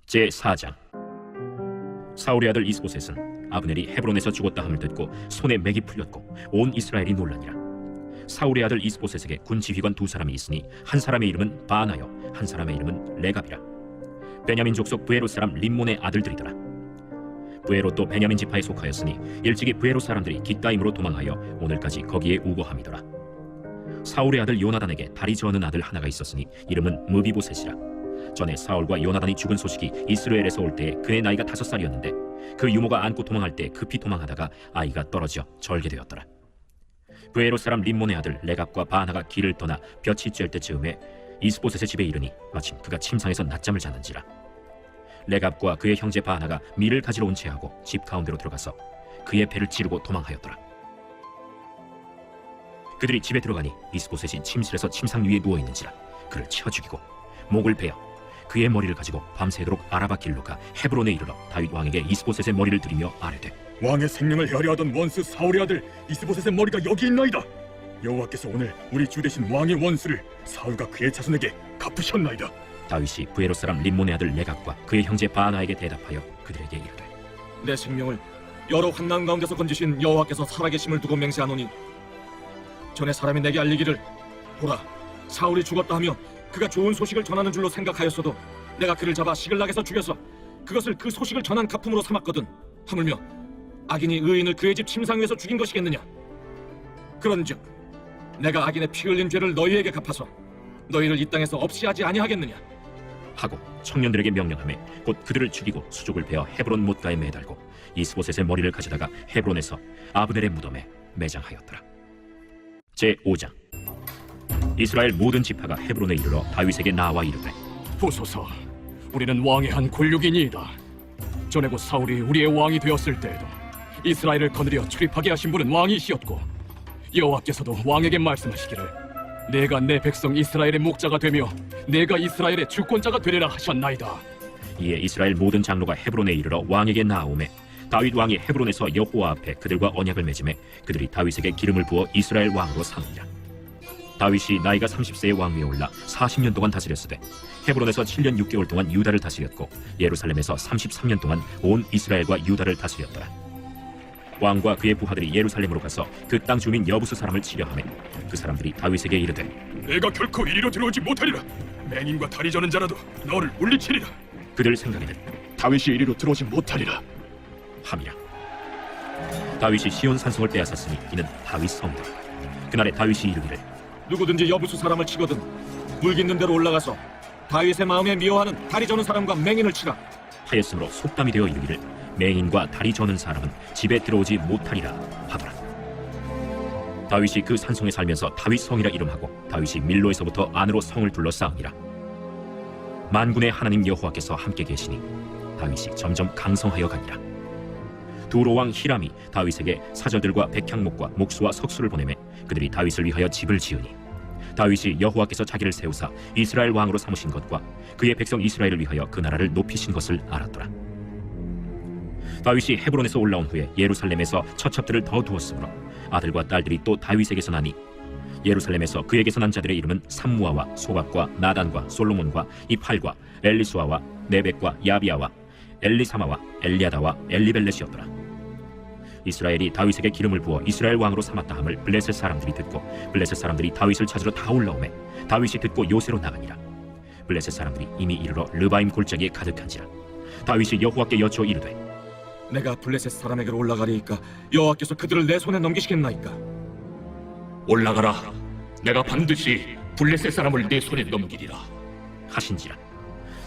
제4장. 사울의 아들 이스보셋은 아브넬이 헤브론에서 죽었다 함을 듣고 손에 맥이 풀렸고 온 이스라엘이 놀라니라. 사울의 아들 이스보셋에게 군 지휘관 두 사람이 있으니 한 사람의 이름은 바나요, 한 사람의 이름은 레갑이라. 베냐민 족속 브에롯 사람 림몬의 아들들이더라. 브에롯도 베냐민 지파에 속하였으니 일찍이 브에롯 사람들이 깃다임으로 도망하여 오늘까지 거기에 우거함이더라. 사울의 아들 요나단에게 다리 저는 아들 하나가 있었으니 이름은 무비보셋이라. 전에 사울과 요나단이 죽은 소식이 이스라엘에서 올 때에 그의 나이가 5살이었는데 그 유모가 안고 도망할 때 급히 도망하다가 아이가 떨어져 절게 되었더라. 브에롯 사람 림몬의 아들 레갑과 바나가 길을 떠나 볕이 쬐을 때쯤에 이스보셋의 집에 이르니 마침 그가 침상에서 낮잠을 자는지라. 레갑과 그의 형제 바나가 밀을 가지러 온 채하고 집 가운데로 들어가서 그의 배를 찌르고 도망하였더라. 그들이 집에 들어가니 이스보셋이 침실에서 침상 위에 누워있는지라. 그를 쳐 죽이고 목을 베어 그의 머리를 가지고 밤새도록 아라바 길로 가 헤브론에 이르러 다윗 왕에게 이스보셋의 머리를 들이며 아뢰되, 왕의 생명을 혈여하던 원수 사울의 아들 이스보셋의 머리가 여기 있나이다. 여호와께서 오늘 우리 주 대신 왕의 원수를 사울과 그의 자손에게 갚으셨나이다. 다윗이 브에롯 사람 림몬의 아들 레갑과 그의 형제 바나에게 대답하여 그들에게 이르되, 내 생명을 여러 환난 가운데서 건지신 여호와께서 살아계심을 두고 맹세하노니 전에 사람이 내게 알리기를 보라, 사울이 죽었다 하며 그가 좋은 소식을 전하는 줄로 생각하였어도 내가 그를 잡아 시글락에서 죽여서 그것을 그 소식을 전한 가품으로 삼았거든. 하물며 악인이 의인을 그의 집 침상 위에서 죽인 것이겠느냐. 그런즉 내가 악인의 피 흘린 죄를 너희에게 갚아서 너희를 이 땅에서 없이 하지 아니하겠느냐 하고 청년들에게 명령하며 곧 그들을 죽이고 수족을 베어 헤브론 못가에 매달고 이스보셋의 머리를 가져다가 헤브론에서 아브넬의 무덤에 매장하였더라. 제5장. 이스라엘 모든 지파가 헤브론에 이르러 다윗에게 나와 이르되, 보소서, 우리는 왕의 한 권력이니이다. 전에 곧 사울이 우리의 왕이 되었을 때에도 이스라엘을 거느려 출입하게 하신 분은 왕이시었고 여호와께서도 왕에게 말씀하시기를 내가 내 백성 이스라엘의 목자가 되며 내가 이스라엘의 주권자가 되리라 하셨나이다. 이에 이스라엘 모든 장로가 헤브론에 이르러 왕에게 나아오매 다윗 왕이 헤브론에서 여호와 앞에 그들과 언약을 맺음에 그들이 다윗에게 기름을 부어 이스라엘 왕으로 삼으니라. 다윗이 나이가 30세의 왕위에 올라 40년 동안 다스렸으되 헤브론에서 7년 6개월 동안 유다를 다스렸고 예루살렘에서 33년 동안 온 이스라엘과 유다를 다스렸더라. 왕과 그의 부하들이 예루살렘으로 가서 그 땅 주민 여부수 사람을 치려하매 그 사람들이 다윗에게 이르되, 내가 결코 이리로 들어오지 못하리라. 맹인과 다리 저는 자라도 너를 물리치리라. 그들 생각에는 다윗이 이리로 들어오지 못하리라 함이라. 다윗이 시온 산성을 빼앗았으니 이는 다윗 성이라. 그날에 다윗이 이르기를, 누구든지 여부수 사람을 치거든 물깃는 대로 올라가서 다윗의 마음에 미워하는 다리 저는 사람과 맹인을 치라 하였으므로 속담이 되어 이르기를 맹인과 다리 저는 사람은 집에 들어오지 못하리라 하더라. 다윗이 그 산성에 살면서 다윗 성이라 이름하고 다윗이 밀로에서부터 안으로 성을 둘러싸으니라. 만군의 하나님 여호와께서 함께 계시니 다윗이 점점 강성하여 가니라. 두로 왕 히람이 다윗에게 사절들과 백향목과 목수와 석수를 보내매 그들이 다윗을 위하여 집을 지으니 다윗이 여호와께서 자기를 세우사 이스라엘 왕으로 삼으신 것과 그의 백성 이스라엘을 위하여 그 나라를 높이신 것을 알았더라. 다윗이 헤브론에서 올라온 후에 예루살렘에서 처첩들을 더 두었으므로 아들과 딸들이 또 다윗에게서 나니 예루살렘에서 그에게서 난 자들의 이름은 삼무아와 소각과 나단과 솔로몬과 이팔과 엘리수아와 네벡과 야비아와 엘리사마와 엘리아다와 엘리벨렛이었더라. 이스라엘이 다윗에게 기름을 부어 이스라엘 왕으로 삼았다 함을 블레셋 사람들이 듣고 블레셋 사람들이 다윗을 찾으러 다 올라오매 다윗이 듣고 요새로 나가니라. 블레셋 사람들이 이미 이르러 르바임 골짜기에 가득한지라. 다윗이 여호와께 여쭈어 이르되, 내가 블레셋 사람에게로 올라가리이까 여호와께서 그들을 내 손에 넘기시겠나이까. 올라가라. 내가 반드시 블레셋 사람을 내 손에 넘기리라 하신지라.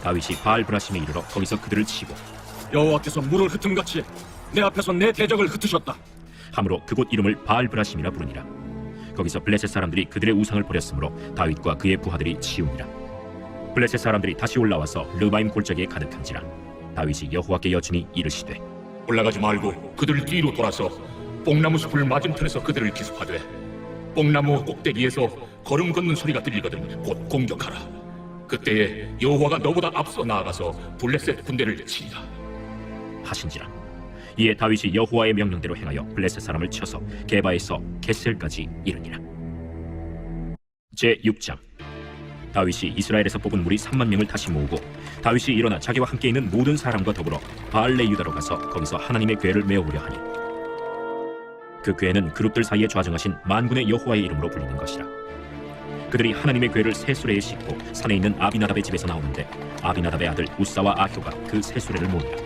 다윗이 바알브라심에 이르러 거기서 그들을 치고 여호와께서 물을 흩음같이 내 앞에서 내 대적을 흩으셨다 함으로 그곳 이름을 바알브라심이라 부르니라. 거기서 블레셋 사람들이 그들의 우상을 버렸으므로 다윗과 그의 부하들이 치우니라. 블레셋 사람들이 다시 올라와서 르바임 골짜기에 가득한지라. 다윗이 여호와께 여쭈니 이르시되, 올라가지 말고 그들 뒤로 돌아서 뽕나무 숲을 맞은편에서 그들을 기습하되 뽕나무 꼭대기에서 걸음 걷는 소리가 들리거든 곧 공격하라. 그때에 여호와가 너보다 앞서 나아가서 블레셋 군대를 치리라 하신지라. 이에 다윗이 여호와의 명령대로 행하여 블레셋 사람을 쳐서 게바에서 겟셀까지 이르니라. 제6장. 다윗이 이스라엘에서 뽑은 무리 3만 명을 다시 모으고 다윗이 일어나 자기와 함께 있는 모든 사람과 더불어 바알레 유다로 가서 거기서 하나님의 궤를 메어오려 하니 그 궤는 그룹들 사이에 좌정하신 만군의 여호와의 이름으로 불리는 것이라. 그들이 하나님의 궤를 새 수레에 싣고 산에 있는 아비나답의 집에서 나오는데 아비나답의 아들 우사와 아효가 그 새 수레를 모으니라.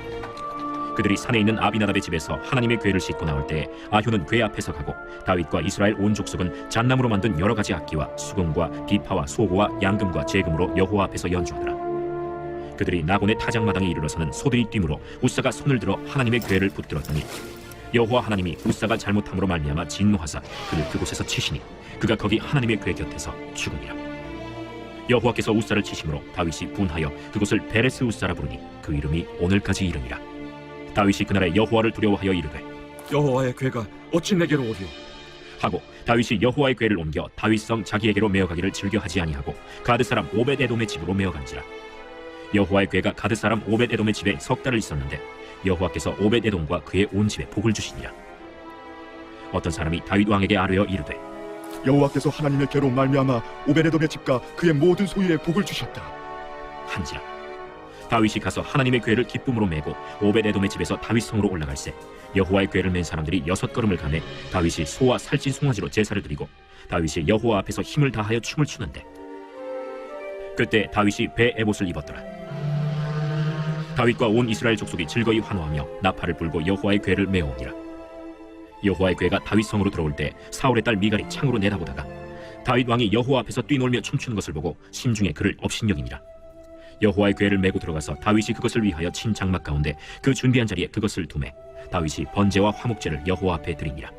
그들이 산에 있는 아비나답의 집에서 하나님의 궤를 싣고 나올 때에 아효는 궤 앞에서 가고 다윗과 이스라엘 온 족속은 잣나무로 만든 여러 가지 악기와 수금과 비파와 소고와 양금과 제금으로 여호와 앞에서 연주하더라. 그들이 나곤의 타작마당에 이르러서는 소들이 뛰므로 우사가 손을 들어 하나님의 궤를 붙들었더니 여호와 하나님이 우사가 잘못함으로 말미암아 진노하사 그를 그곳에서 치시니 그가 거기 하나님의 궤 곁에서 죽으니라. 여호와께서 우사를 치심으로 다윗이 분하여 그곳을 베레스 우사라 부르니 그 이름이 오늘까지 이르니라. 다윗이 그날에 여호와를 두려워하여 이르되 여호와의 궤가 어찌 내게로 오리오? 하고 다윗이 여호와의 궤를 옮겨 다윗성 자기에게로 메어가기를 즐겨하지 아니하고 가드 사람 오벳에돔의 집으로 메어간지라. 여호와의 궤가 가드 사람 오벳에돔의 집에 석 달을 있었는데 여호와께서 오벳에돔과 그의 온 집에 복을 주시니라. 어떤 사람이 다윗 왕에게 아뢰어 이르되 여호와께서 하나님의 궤로 말미암아 오베데돔의 집과 그의 모든 소유에 복을 주셨다 한지라. 다윗이 가서 하나님의 궤를 기쁨으로 메고 오벳에돔의 집에서 다윗성으로 올라갈새 여호와의 궤를 맨 사람들이 6걸음을 가매 다윗이 소와 살찐 송아지로 제사를 드리고 다윗이 여호와 앞에서 힘을 다하여 춤을 추는데 그때 다윗이 배 에봇을 입었더라. 다윗과 온 이스라엘 족속이 즐거이 환호하며 나팔을 불고 여호와의 궤를 메어오니라. 여호와의 궤가 다윗성으로 들어올 때 사울의 딸 미갈이 창으로 내다보다가 다윗 왕이 여호와 앞에서 뛰놀며 춤추는 것을 보고 심중에 그를 업신여기니라. 여호와의 궤를 메고 들어가서 다윗이 그것을 위하여 친 장막 가운데 그 준비한 자리에 그것을 두매 다윗이 번제와 화목제를 여호와 앞에 드리니라.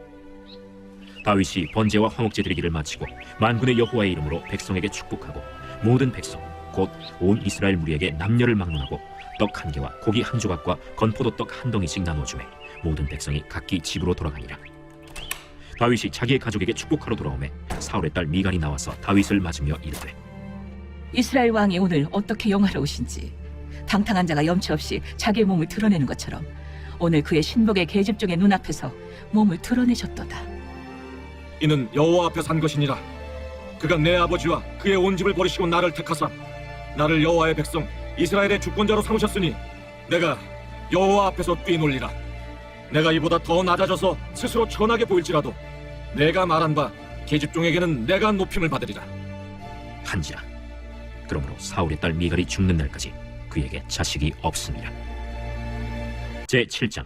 다윗이 번제와 화목제 드리기를 마치고 만군의 여호와의 이름으로 백성에게 축복하고 모든 백성 곧 온 이스라엘 무리에게 남녀를 막론하고 떡 한 개와 고기 한 조각과 건포도떡 한 덩이씩 나눠주매 모든 백성이 각기 집으로 돌아가니라. 다윗이 자기의 가족에게 축복하러 돌아오매 사울의 딸 미갈이 나와서 다윗을 맞으며 이르되 이스라엘 왕이 오늘 어떻게 영화로우신지 당당한 자가 염치 없이 자기의 몸을 드러내는 것처럼 오늘 그의 신복의 계집종의 눈앞에서 몸을 드러내셨도다. 이는 여호와 앞에 산 것이니라. 그가 내 아버지와 그의 온 집을 버리시고 나를 택하사 나를 여호와의 백성 이스라엘의 주권자로 삼으셨으니 내가 여호와 앞에서 뛰놀리라. 내가 이보다 더 낮아져서 스스로 천하게 보일지라도 내가 말한 바 계집종에게는 내가 높임을 받으리라. 한지라. 그러므로 사울의 딸 미갈이 죽는 날까지 그에게 자식이 없습니다. 제7장.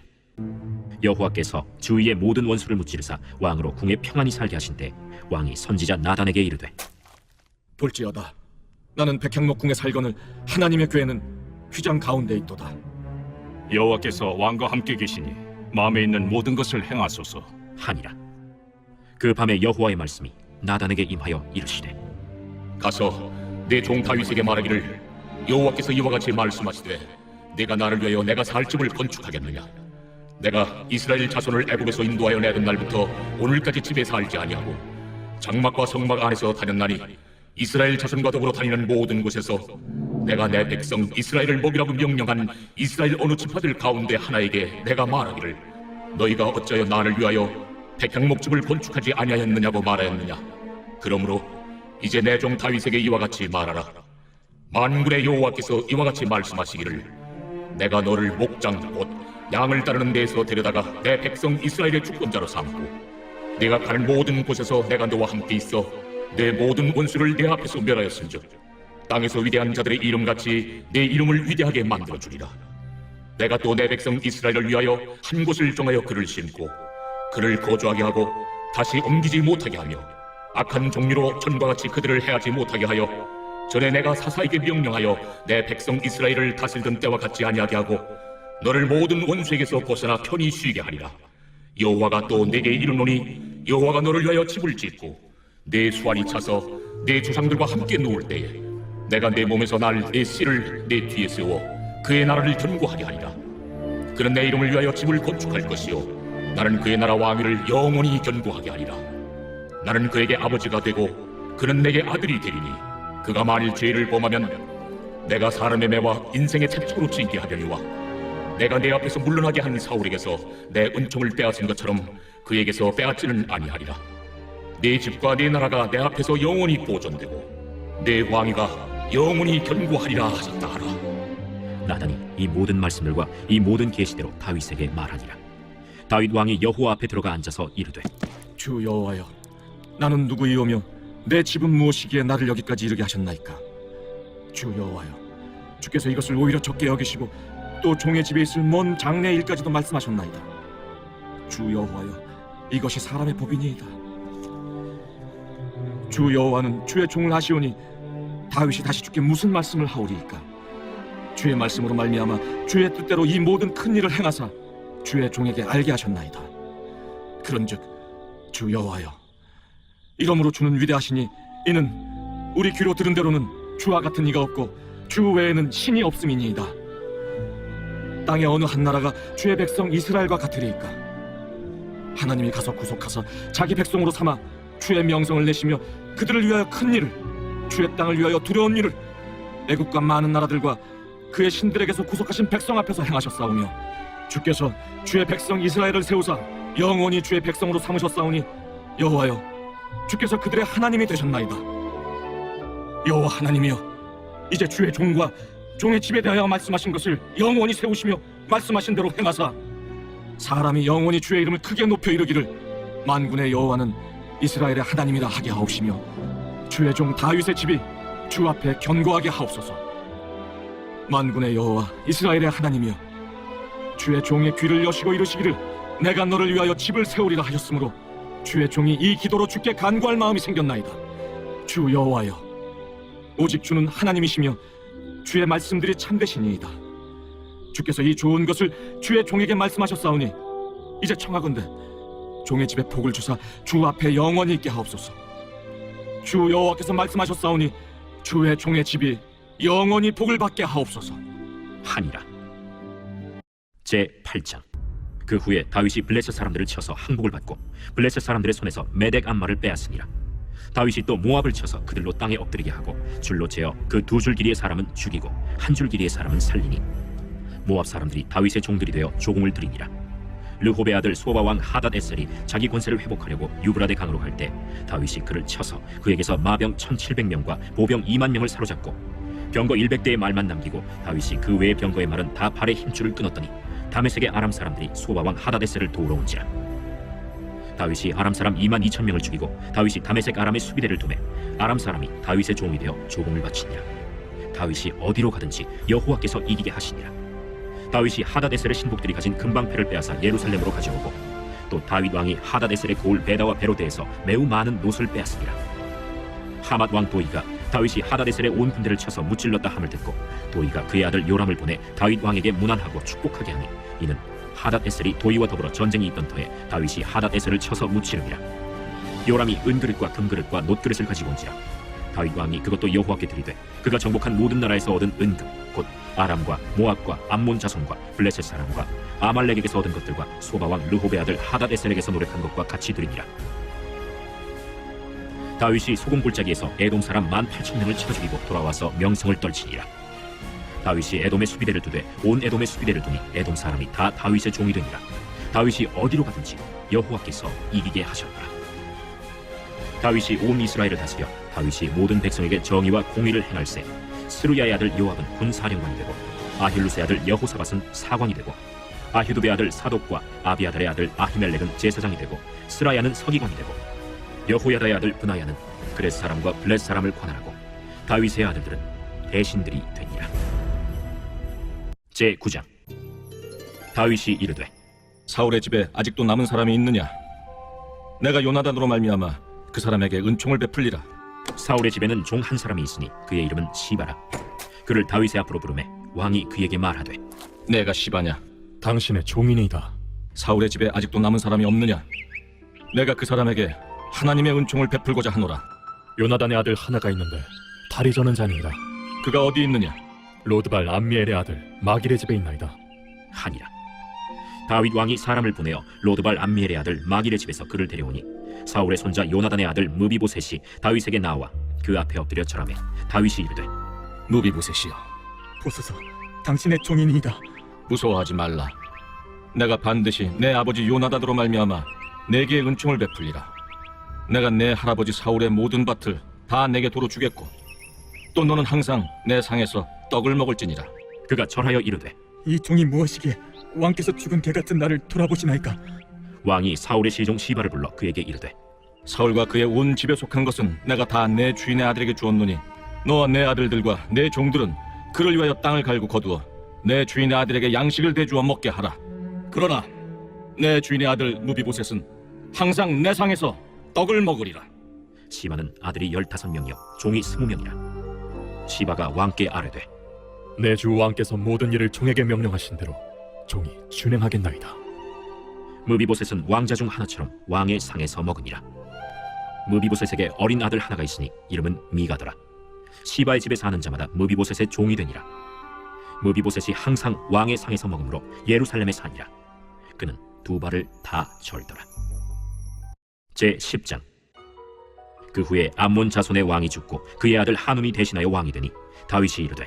여호와께서 주위의 모든 원수를 무찌르사 왕으로 궁에 평안히 살게 하신 때 왕이 선지자 나단에게 이르되 볼지어다 나는 백향목궁에 살거늘 하나님의 궤는 휘장 가운데 있도다. 여호와께서 왕과 함께 계시니 마음에 있는 모든 것을 행하소서. 하니라. 그 밤에 여호와의 말씀이 나단에게 임하여 이르시되 가서 내 종 다윗에게 말하기를 여호와께서 이와 같이 말씀하시되 내가 나를 위하여 내가 살 집을 건축하겠느냐. 내가 이스라엘 자손을 애굽에서 인도하여 내던 날부터 오늘까지 집에 살지 아니하고 장막과 성막 안에서 다녔나니 이스라엘 자손과 더불어 다니는 모든 곳에서 내가 내 백성 이스라엘을 먹이라고 명령한 이스라엘 어느 지파들 가운데 하나에게 내가 말하기를 너희가 어찌하여 나를 위하여 백향목집을 건축하지 아니하였느냐고 말하였느냐. 그러므로 이제 내 종 다윗에게 이와 같이 말하라. 만군의 여호와께서 이와 같이 말씀하시기를 내가 너를 목장 곧 양을 따르는 데에서 데려다가 내 백성 이스라엘의 주권자로 삼고 내가 가는 모든 곳에서 내가 너와 함께 있어 내 모든 원수를 내 앞에서 멸하였은즉 땅에서 위대한 자들의 이름같이 내 이름을 위대하게 만들어주리라. 내가 또 내 백성 이스라엘을 위하여 한 곳을 정하여 그를 심고 그를 거주하게 하고 다시 옮기지 못하게 하며 악한 종류로 전과 같이 그들을 해하지 못하게 하여 전에 내가 사사에게 명령하여 내 백성 이스라엘을 다스리던 때와 같지 아니하게 하고 너를 모든 원수에게서 벗어나 편히 쉬게 하리라. 여호와가 또 내게 이르노니 여호와가 너를 위하여 집을 짓고 내 수완이 차서 내 조상들과 함께 누울 때에 내가 내 몸에서 날 내 씨를 내 뒤에 세워 그의 나라를 견고하게 하리라. 그는 내 이름을 위하여 집을 건축할 것이요 나는 그의 나라 왕위를 영원히 견고하게 하리라. 나는 그에게 아버지가 되고 그는 내게 아들이 되리니 그가 만일 죄를 범하면 내가 사람의 매와 인생의 채찍으로 징계하려니와 내가 내 앞에서 물러나게 한 사울에게서 내 은총을 빼앗은 것처럼 그에게서 빼앗지는 아니하리라. 내 집과 내 나라가 내 앞에서 영원히 보존되고 내 왕위가 영원히 견고하리라 하셨다 하라. 나단이 이 모든 말씀들과 이 모든 계시대로 다윗에게 말하니라. 다윗 왕이 여호와 앞에 들어가 앉아서 이르되 주 여호와여, 나는 누구이오며 내 집은 무엇이기에 나를 여기까지 이르게 하셨나이까? 주 여호와여, 주께서 이것을 오히려 적게 여기시고 또 종의 집에 있을 먼 장래 일까지도 말씀하셨나이다. 주 여호와여, 이것이 사람의 법이니이다. 주 여호와는 주의 종을 하시오니 다윗이 다시 주께 무슨 말씀을 하오리이까? 주의 말씀으로 말미암아 주의 뜻대로 이 모든 큰 일을 행하사 주의 종에게 알게 하셨나이다. 그런즉 주 여호와여, 이러므로 주는 위대하시니 이는 우리 귀로 들은 대로는 주와 같은 이가 없고 주 외에는 신이 없음이니이다. 땅의 어느 한 나라가 주의 백성 이스라엘과 같으리이까? 하나님이 가서 구속하사 자기 백성으로 삼아 주의 명성을 내시며 그들을 위하여 큰 일을, 주의 땅을 위하여 두려운 일을 애국과 많은 나라들과 그의 신들에게서 구속하신 백성 앞에서 행하셨사오며 주께서 주의 백성 이스라엘을 세우사 영원히 주의 백성으로 삼으셨사오니 여호와여, 주께서 그들의 하나님이 되셨나이다. 여호와 하나님이여, 이제 주의 종과 종의 집에 대하여 말씀하신 것을 영원히 세우시며 말씀하신 대로 행하사 사람이 영원히 주의 이름을 크게 높여 이르기를 만군의 여호와는 이스라엘의 하나님이라 하게 하옵시며 주의 종 다윗의 집이 주 앞에 견고하게 하옵소서. 만군의 여호와 이스라엘의 하나님이여, 주의 종의 귀를 여시고 이르시기를 내가 너를 위하여 집을 세우리라 하셨으므로 주의 종이 이 기도로 주께 간구할 마음이 생겼나이다. 주 여호와여, 오직 주는 하나님이시며 주의 말씀들이 참되시니이다. 주께서 이 좋은 것을 주의 종에게 말씀하셨사오니 이제 청하건대 종의 집에 복을 주사 주 앞에 영원히 있게 하옵소서. 주 여호와께서 말씀하셨사오니 주의 종의 집이 영원히 복을 받게 하옵소서. 하니라. 제 8장. 그 후에 다윗이 블레셋 사람들을 쳐서 항복을 받고 블레셋 사람들의 손에서 메덱 암마를 빼앗으니라. 다윗이 또 모압을 쳐서 그들로 땅에 엎드리게 하고 줄로 재어 그 두 줄 길이의 사람은 죽이고 한 줄 길이의 사람은 살리니 모압 사람들이 다윗의 종들이 되어 조공을 들이니라. 르호베 아들 소바 왕 하닷 에셀이 자기 권세를 회복하려고 유브라데 강으로 갈 때 다윗이 그를 쳐서 그에게서 마병 1700명과 보병 2만 명을 사로잡고 병거 100대의 말만 남기고 다윗이 그 외의 병거의 말은 다 발의 힘줄을 끊었더니 다메섹의 아람 사람들이 소바 왕 하닷 에셀을 도우러 온지라. 다윗이 아람 사람 2만 2천 명을 죽이고 다윗이 다메섹 아람의 수비대를 두매 아람 사람이 다윗의 종이 되어 조공을 바치니라. 다윗이 어디로 가든지 여호와께서 이기게 하시니라. 다윗이 하닷에셀의 신복들이 가진 금방패를 빼앗아 예루살렘으로 가져오고 또 다윗 왕이 하닷에셀의 고을 베다와 베로데에서 매우 많은 노를 빼앗으니라. 하맛 왕 도이가 다윗이 하닷에셀의 온 군대를 쳐서 무찔렀다 함을 듣고 도이가 그의 아들 요람을 보내 다윗 왕에게 문안하고 축복하게 하니 이는 하닷에셀이 도이와 더불어 전쟁이 있던 터에 다윗이 하닷에셀을 쳐서 무찌름이라. 요람이 은그릇과 금그릇과 놋그릇을 가지고 온지라. 다윗 왕이 그것도 여호와께 드리되 그가 정복한 모든 나라에서 얻은 은금 곧 아람과 모압과 암몬 자손과 블레셋 사람과 아말렉에게서 얻은 것들과 소바왕 르호베 아들 하닷에셀에게서 노력한 것과 같이 드리니라. 다윗이 소금 골짜기에서 에돔 사람 18,000명을 쳐 죽이고 돌아와서 명성을 떨치니라. 다윗이 에돔의 수비대를 두되 온 에돔의 수비대를 두니 에돔 사람이 다 다윗의 종이 되니라. 다윗이 어디로 가든지 여호와께서 이기게 하셨더라. 다윗이 온 이스라엘을 다스려 다윗이 모든 백성에게 정의와 공의를 행할세 스루야의 아들 요압은 군사령관이 되고 아힐루스의 아들 여호사밧은 사관이 되고 아히두베 아들 사독과 아비아달의 아들 아히멜렉은 제사장이 되고 스라야는 서기관이 되고 여호야다의 아들 브나야는 그렛 사람과 블렛 사람을 관할하고 다윗의 아들들은 대신들이 되니라. 제 9장. 다윗이 이르되 사울의 집에 아직도 남은 사람이 있느냐? 내가 요나단으로 말미암아 그 사람에게 은총을 베풀리라. 사울의 집에는 종 한 사람이 있으니 그의 이름은 시바라. 그를 다윗의 앞으로 부르매 왕이 그에게 말하되 내가 시바냐? 당신의 종이니이다. 사울의 집에 아직도 남은 사람이 없느냐? 내가 그 사람에게 하나님의 은총을 베풀고자 하노라. 요나단의 아들 하나가 있는데 다리 저는 자니이다. 그가 어디 있느냐? 로드발 암미엘의 아들 마길의 집에 있나이다. 하니라. 다윗 왕이 사람을 보내어 로드발 암미엘의 아들 마길의 집에서 그를 데려오니 사울의 손자 요나단의 아들 무비보셋이 다윗에게 나와 그 앞에 엎드려 절하매 다윗이 이르되 무비보셋이여, 보소서, 당신의 종이니이다. 무서워하지 말라. 내가 반드시 내 아버지 요나단으로 말미암아 내게 은총을 베풀리라. 내가 내 할아버지 사울의 모든 밭을 다 내게 도로 주겠고 또 너는 항상 내 상에서 떡을 먹을지니라. 그가 절하여 이르되 이 종이 무엇이기에 왕께서 죽은 개 같은 나를 돌아보시나이까? 왕이 사울의 시종 시바를 불러 그에게 이르되 사울과 그의 온 집에 속한 것은 내가 다 내 주인의 아들에게 주었노니 너와 내 아들들과 내 종들은 그를 위하여 땅을 갈고 거두어 내 주인의 아들에게 양식을 대주어 먹게 하라. 그러나 내 주인의 아들 무비보셋은 항상 내 상에서 떡을 먹으리라. 시바는 아들이 15명이요 종이 20명이라. 시바가 왕께 아뢰되 내 주 왕께서 모든 일을 종에게 명령하신 대로 종이 준행하겠나이다. 무비보셋은 왕자 중 하나처럼 왕의 상에서 먹으니라. 무비보셋에게 어린 아들 하나가 있으니 이름은 미가더라. 시바의 집에 사는 자마다 무비보셋의 종이 되니라. 무비보셋이 항상 왕의 상에서 먹으므로 예루살렘에 사니라. 그는 두 발을 다 절더라. 제 10장. 그 후에 암몬 자손의 왕이 죽고 그의 아들 한운이 대신하여 왕이 되니 다윗이 이르되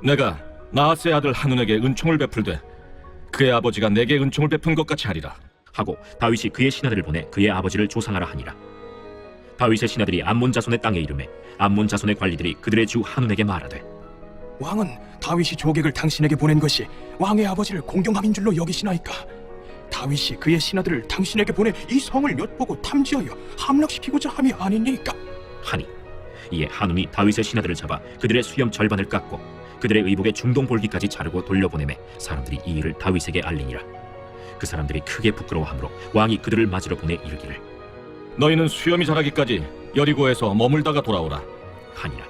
내가 나하스의 아들 한운에게 은총을 베풀되 그의 아버지가 내게 은총을 베푼 것 같이 하리라. 하고 다윗이 그의 신하들을 보내 그의 아버지를 조상하라 하니라. 다윗의 신하들이 암몬 자손의 땅에 이르매 암몬 자손의 관리들이 그들의 주 한운에게 말하되 왕은 다윗이 조객을 당신에게 보낸 것이 왕의 아버지를 공경함인 줄로 여기시나이까? 다윗이 그의 신하들을 당신에게 보내 이 성을 엿보고 탐지하여 함락시키고자 함이 아니니까? 하니 이에 한운이 다윗의 신하들을 잡아 그들의 수염 절반을 깎고 그들의 의복의 중동 볼기까지 자르고 돌려보내매 사람들이 이 일을 다윗에게 알리니라. 그 사람들이 크게 부끄러워하므로 왕이 그들을 맞으러 보내 이르기를 너희는 수염이 자라기까지 여리고에서 머물다가 돌아오라 하니라.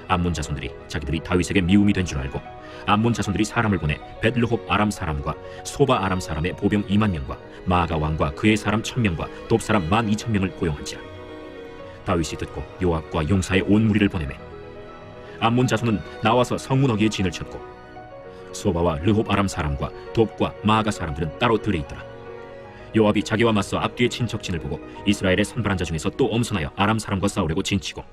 암몬 자손들이 자기들이 다윗에게 미움이 된 줄 알고 암몬 자손들이 사람을 보내 벳르홉 아람 사람과 소바 아람 사람의 보병 2만 명과 마아가 왕과 그의 사람 1000명과 돕 사람 12,000명을 고용한지라. 다윗이 듣고 요압과 용사의 온 무리를 보내매 암몬 자손은 나와서 성문어기에 진을 쳤고 소바와 르홉 아람 사람과 돕과 마아가 사람들은 따로 들에 있더라. 요압이 자기와 맞서 앞뒤의 친척진을 보고 이스라엘의 선발한 자 중에서 또 엄선하여 아람 사람과 싸우려고 진치고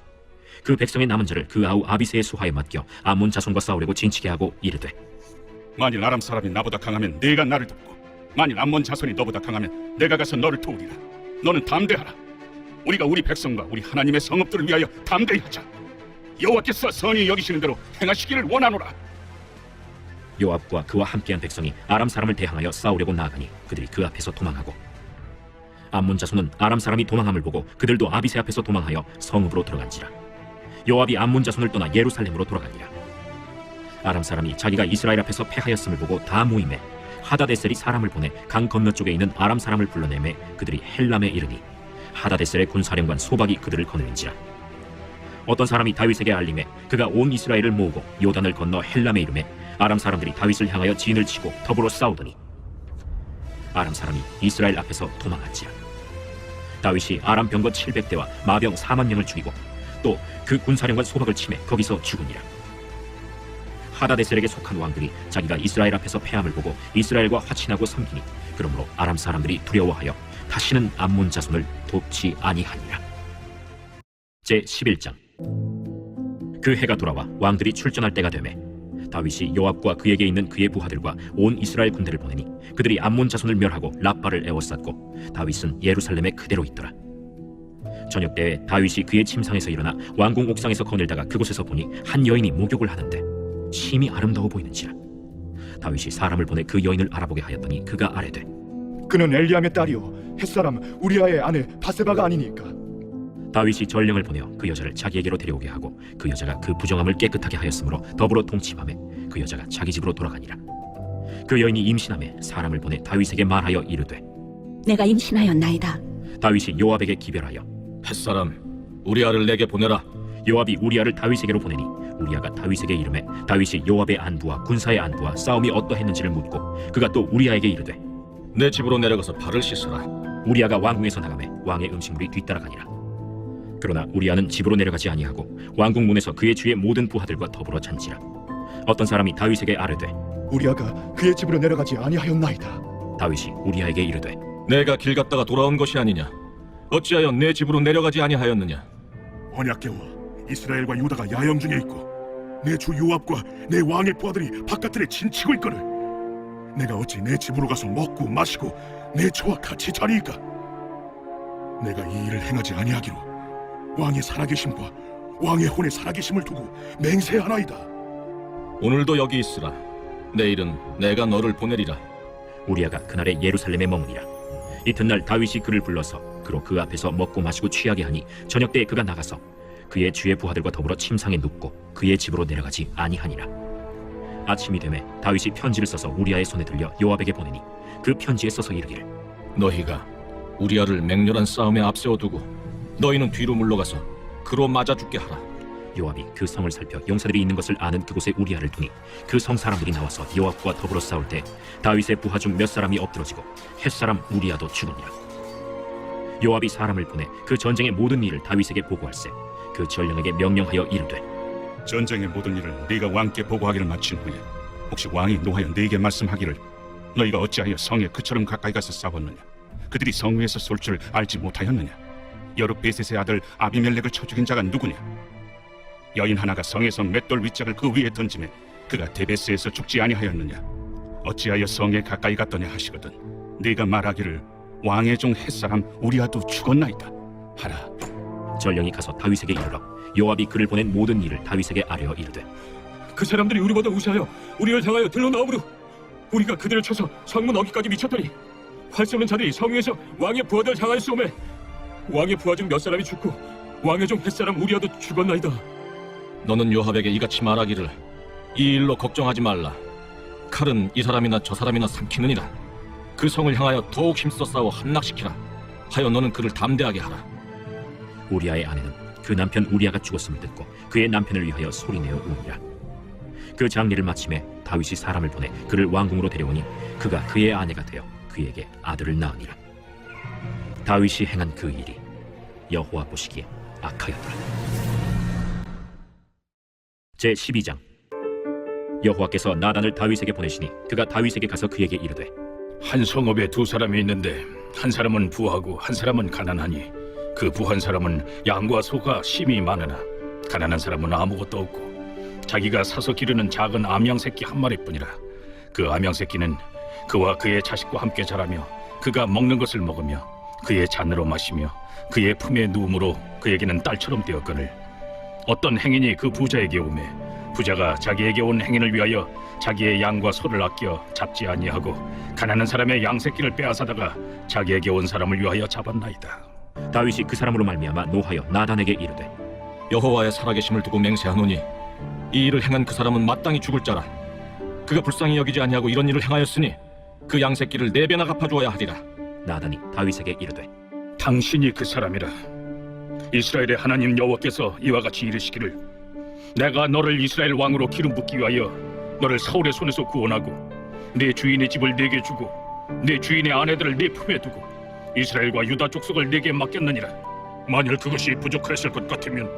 그 백성의 남은 자를 그 아우 아비새의 수하에 맡겨 암몬 자손과 싸우려고 진치게 하고 이르되 만일 아람 사람이 나보다 강하면 네가 나를 돕고 만일 암몬 자손이 너보다 강하면 내가 가서 너를 도우리라. 너는 담대하라. 우리가 우리 백성과 우리 하나님의 성읍들을 위하여 담대히 하자. 여호와께서 선히 여기시는 대로 행하시기를 원하노라. 요압과 그와 함께한 백성이 아람 사람을 대항하여 싸우려고 나아가니 그들이 그 앞에서 도망하고 암몬 자손은 아람 사람이 도망함을 보고 그들도 아비새 앞에서 도망하여 성읍으로 들어간지라. 요압이 암몬 자손을 떠나 예루살렘으로 돌아가니라. 아람 사람이 자기가 이스라엘 앞에서 패하였음을 보고 다 모임에 하다데셀이 사람을 보내 강 건너쪽에 있는 아람 사람을 불러내매 그들이 헬람에 이르니 하다데셀의 군사령관 소박이 그들을 거느린지라. 어떤 사람이 다윗에게 알림해 그가 온 이스라엘을 모으고 요단을 건너 헬람에 이르매 아람 사람들이 다윗을 향하여 진을 치고 더불어 싸우더니 아람 사람이 이스라엘 앞에서 도망한지라. 다윗이 아람 병거 700대와 마병 4만 명을 죽이고 또 그 군사령관 소박을 치매 거기서 죽으니라. 하다데셀에게 속한 왕들이 자기가 이스라엘 앞에서 패함을 보고 이스라엘과 화친하고 섬기니 그러므로 아람 사람들이 두려워하여 다시는 암몬 자손을 돕지 아니하니라. 제 11장. 그 해가 돌아와 왕들이 출전할 때가 되매 다윗이 요압과 그에게 있는 그의 부하들과 온 이스라엘 군대를 보내니 그들이 암몬 자손을 멸하고 라빠를 에워쌌고 다윗은 예루살렘에 그대로 있더라. 저녁 때에 다윗이 그의 침상에서 일어나 왕궁 옥상에서 거닐다가 그곳에서 보니 한 여인이 목욕을 하는데 심히 아름다워 보이는지라. 다윗이 사람을 보내 그 여인을 알아보게 하였더니 그가 아뢰되 그는 엘리암의 딸이요 햇사람 우리아의 아내 바세바가 아니니까? 다윗이 전령을 보내어 그 여자를 자기에게로 데려오게 하고 그 여자가 그 부정함을 깨끗하게 하였으므로 더불어 동침하매 그 여자가 자기 집으로 돌아가니라. 그 여인이 임신하매 사람을 보내 다윗에게 말하여 이르되 내가 임신하였나이다. 다윗이 요압에게 기별하여 햇사람 우리아를 내게 보내라. 요압이 우리아를 다윗에게로 보내니 우리아가 다윗에게 이르매 다윗이 요압의 안부와 군사의 안부와 싸움이 어떠했는지를 묻고 그가 또 우리아에게 이르되 내 집으로 내려가서 발을 씻으라. 우리아가 왕궁에서 나가매 왕의 음식물이 뒤따라가니라. 그러나 우리아는 집으로 내려가지 아니하고 왕궁 문에서 그의 주의 모든 부하들과 더불어 잔지라. 어떤 사람이 다윗에게 아뢰되 우리아가 그의 집으로 내려가지 아니하였나이다. 다윗이 우리아에게 이르되 내가 길 갔다가 돌아온 것이 아니냐? 어찌하여 내 집으로 내려가지 아니하였느냐? 언약궤와 이스라엘과 유다가 야영 중에 있고 내 주 요압과 내 왕의 부하들이 바깥들에 진치고 있거늘 내가 어찌 내 집으로 가서 먹고 마시고 내 주와 같이 자리이까? 내가 이 일을 행하지 아니하기로 왕의 살아계심과 왕의 혼의 살아계심을 두고 맹세하나이다. 오늘도 여기 있으라. 내일은 내가 너를 보내리라. 우리아가 그날에 예루살렘에 머무니라. 이튿날 다윗이 그를 불러서 그로 그 앞에서 먹고 마시고 취하게 하니 저녁 때에 그가 나가서 그의 주의 부하들과 더불어 침상에 눕고 그의 집으로 내려가지 아니하니라. 아침이 되매 다윗이 편지를 써서 우리아의 손에 들려 요압에게 보내니 그 편지에 써서 이르기를 너희가 우리아를 맹렬한 싸움에 앞세워두고 너희는 뒤로 물러가서 그로 맞아 죽게 하라. 요압이 그 성을 살펴 용사들이 있는 것을 아는 그곳에 우리아를 두니 그 성 사람들이 나와서 요압과 더불어 싸울 때 다윗의 부하 중 몇 사람이 엎드러지고 햇사람 우리아도 죽으니라. 요압이 사람을 보내 그 전쟁의 모든 일을 다윗에게 보고할세 그 전령에게 명령하여 이르되 전쟁의 모든 일을 네가 왕께 보고하기를 마친 후에 혹시 왕이 노하여 네게 말씀하기를 너희가 어찌하여 성에 그처럼 가까이 가서 싸웠느냐? 그들이 성 위에서 쏠 줄 알지 못하였느냐? 여룻베셋의 아들 아비멜렉을 쳐 죽인 자가 누구냐? 여인 하나가 성에서 맷돌 윗짝을 그 위에 던지매 그가 데베스에서 죽지 아니하였느냐? 어찌하여 성에 가까이 갔더냐 하시거든 네가 말하기를 왕의 종 햇사람 우리아도 죽었나이다 하라. 전령이 가서 다윗에게 이르러 요압이 그를 보낸 모든 일을 다윗에게 아뢰어 이르되 그 사람들이 우리보다 우세하여 우리를 향하여 들러나오므로 우리가 그들을 쳐서 성문 어귀까지 미쳤더니 활 쏘는 자들이 성 위에서 왕의 부하들 향하여 쏘매 왕의 부하 중 몇 사람이 죽고 왕의 종 햇사람 우리아도 죽었나이다. 너는 요압에게 이같이 말하기를 이 일로 걱정하지 말라. 칼은 이 사람이나 저 사람이나 삼키느니라. 그 성을 향하여 더욱 힘써 싸워 함락시키라 하여 너는 그를 담대하게 하라. 우리아의 아내는 그 남편 우리아가 죽었음을 듣고 그의 남편을 위하여 소리내어 우니라. 그 장례를 마침에 다윗이 사람을 보내 그를 왕궁으로 데려오니 그가 그의 아내가 되어 그에게 아들을 낳으니라. 다윗이 행한 그 일이 여호와 보시기에 악하였더라. 제12장. 여호와께서 나단을 다윗에게 보내시니 그가 다윗에게 가서 그에게 이르되 한 성읍에 두 사람이 있는데 한 사람은 부하고 한 사람은 가난하니 그 부한 사람은 양과 소가 심히 많으나 가난한 사람은 아무것도 없고 자기가 사서 기르는 작은 암양 새끼 한 마리뿐이라. 그 암양 새끼는 그와 그의 자식과 함께 자라며 그가 먹는 것을 먹으며 그의 잔으로 마시며 그의 품에 누움으로 그에게는 딸처럼 되었거늘 어떤 행인이 그 부자에게 오매 부자가 자기에게 온 행인을 위하여 자기의 양과 소를 아껴 잡지 아니하고 가난한 사람의 양 새끼를 빼앗아다가 자기에게 온 사람을 위하여 잡았나이다. 다윗이 그 사람으로 말미암아 노하여 나단에게 이르되 여호와의 살아계심을 두고 맹세하노니 이 일을 행한 그 사람은 마땅히 죽을 자라. 그가 불쌍히 여기지 아니하고 이런 일을 행하였으니 그 양 새끼를 4배나 갚아주어야 하리라. 나단이 다윗에게 이르되 당신이 그 사람이라. 이스라엘의 하나님 여호와께서 이와 같이 이르시기를 내가 너를 이스라엘 왕으로 기름 붓기 위하여 너를 사울의 손에서 구원하고 내 주인의 집을 네게 주고 내 주인의 아내들을 네 품에 두고 이스라엘과 유다 족속을 네게 맡겼느니라. 만일 그것이 부족하였을 것 같으면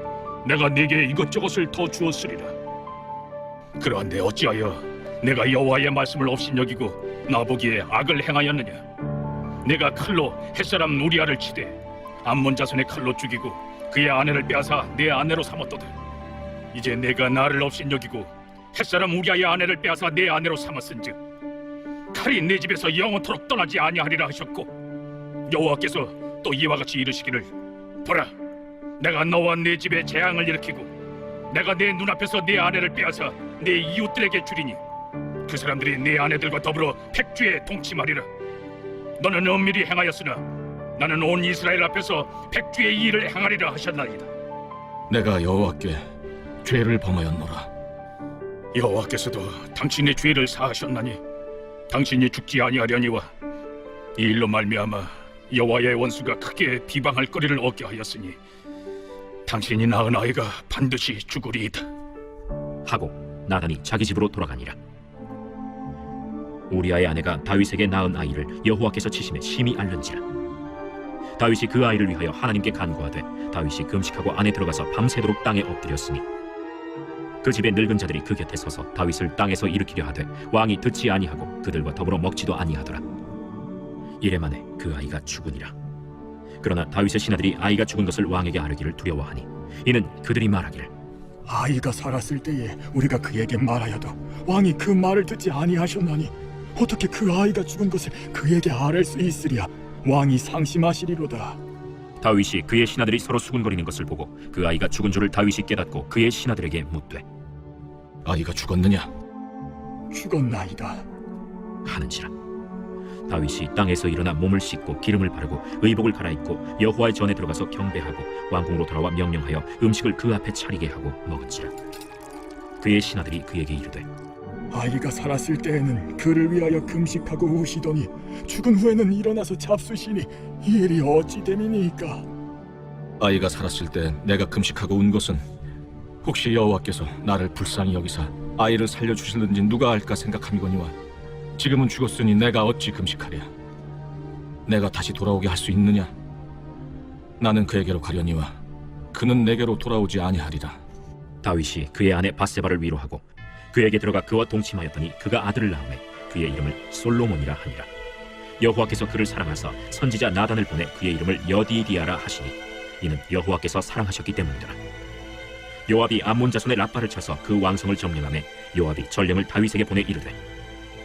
내가 네게 이것저것을 더 주었으리라. 그러한데 어찌하여 내가 여호와의 말씀을 업신여기고 나보기에 악을 행하였느냐? 내가 칼로 햇사람 우리아를 치되 암몬 자손의 칼로 죽이고 그의 아내를 빼앗아 내 아내로 삼았도다. 이제 내가 나를 업신여기고 햇사람 우리아의 아내를 빼앗아 내 아내로 삼았은즉 칼이 내 집에서 영원토록 떠나지 아니하리라 하셨고 여호와께서 또 이와 같이 이르시기를 보라 내가 너와 내 집에 재앙을 일으키고 내가 내 눈앞에서 내 아내를 빼앗아 내 이웃들에게 주리니 그 사람들이 내 아내들과 더불어 백주에 동침하리라. 너는 엄밀히 행하였으나 나는 온 이스라엘 앞에서 백주의 일을 행하리라 하셨나이다. 내가 여호와께 죄를 범하였노라. 여호와께서도 당신의 죄를 사하셨나니 당신이 죽지 아니하려니와 이 일로 말미암아 여호와의 원수가 크게 비방할 거리를 얻게 하였으니 당신이 낳은 아이가 반드시 죽으리이다 하고 나단이 자기 집으로 돌아가니라. 우리아의 아내가 다윗에게 낳은 아이를 여호와께서 치심에 심히 앓는지라. 다윗이 그 아이를 위하여 하나님께 간구하되 다윗이 금식하고 안에 들어가서 밤새도록 땅에 엎드렸으니 그 집의 늙은 자들이 그 곁에 서서 다윗을 땅에서 일으키려 하되 왕이 듣지 아니하고 그들과 더불어 먹지도 아니하더라. 이래 만에 그 아이가 죽으니라. 그러나 다윗의 신하들이 아이가 죽은 것을 왕에게 아뢰기를 두려워하니 이는 그들이 말하기를 아이가 살았을 때에 우리가 그에게 말하여도 왕이 그 말을 듣지 아니하셨나니 어떻게 그 아이가 죽은 것을 그에게 아뢰 수 있으랴. 왕이 상심하시리로다. 다윗이 그의 신하들이 서로 수군거리는 것을 보고 그 아이가 죽은 줄을 다윗이 깨닫고 그의 신하들에게 묻되 아이가 죽었느냐? 죽었나이다. 하는지라. 다윗이 땅에서 일어나 몸을 씻고 기름을 바르고 의복을 갈아입고 여호와의 전에 들어가서 경배하고 왕궁으로 돌아와 명령하여 음식을 그 앞에 차리게 하고 먹은지라. 그의 신하들이 그에게 이르되 아이가 살았을 때에는 그를 위하여 금식하고 우시더니 죽은 후에는 일어나서 잡수시니 이 일이 어찌 됨이니까? 아이가 살았을 때 내가 금식하고 운 것은 혹시 여호와께서 나를 불쌍히 여기사 아이를 살려주실는지 누가 알까 생각함이거니와 지금은 죽었으니 내가 어찌 금식하랴? 내가 다시 돌아오게 할 수 있느냐? 나는 그에게로 가려니와 그는 내게로 돌아오지 아니하리라. 다윗이 그의 아내 바세바를 위로하고 그에게 들어가 그와 동침하였더니 그가 아들을 낳음에 그의 이름을 솔로몬이라 하니라. 여호와께서 그를 사랑하사 선지자 나단을 보내 그의 이름을 여디디아라 하시니 이는 여호와께서 사랑하셨기 때문이더라. 요압이 암몬 자손의 라빠를 쳐서 그 왕성을 점령하매 요압이 전령을 다윗에게 보내 이르되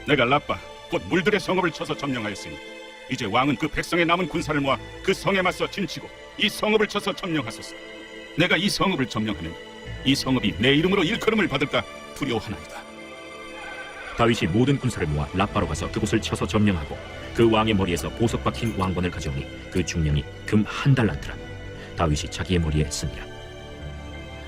내가 라빠 곧 물들의 성읍을 쳐서 점령하였으니 이제 왕은 그 백성의 남은 군사를 모아 그 성에 맞서 진치고 이 성읍을 쳐서 점령하소서. 내가 이 성읍을 점령하면 이 성읍이 내 이름으로 일컬음을 받을까 두려워하나이다. 다윗이 모든 군사를 모아 라빠로 가서 그곳을 쳐서 점령하고 그 왕의 머리에서 보석 박힌 왕관을 가져오니 그 중량이 금 1달란트라. 다윗이 자기의 머리에 쓰니라.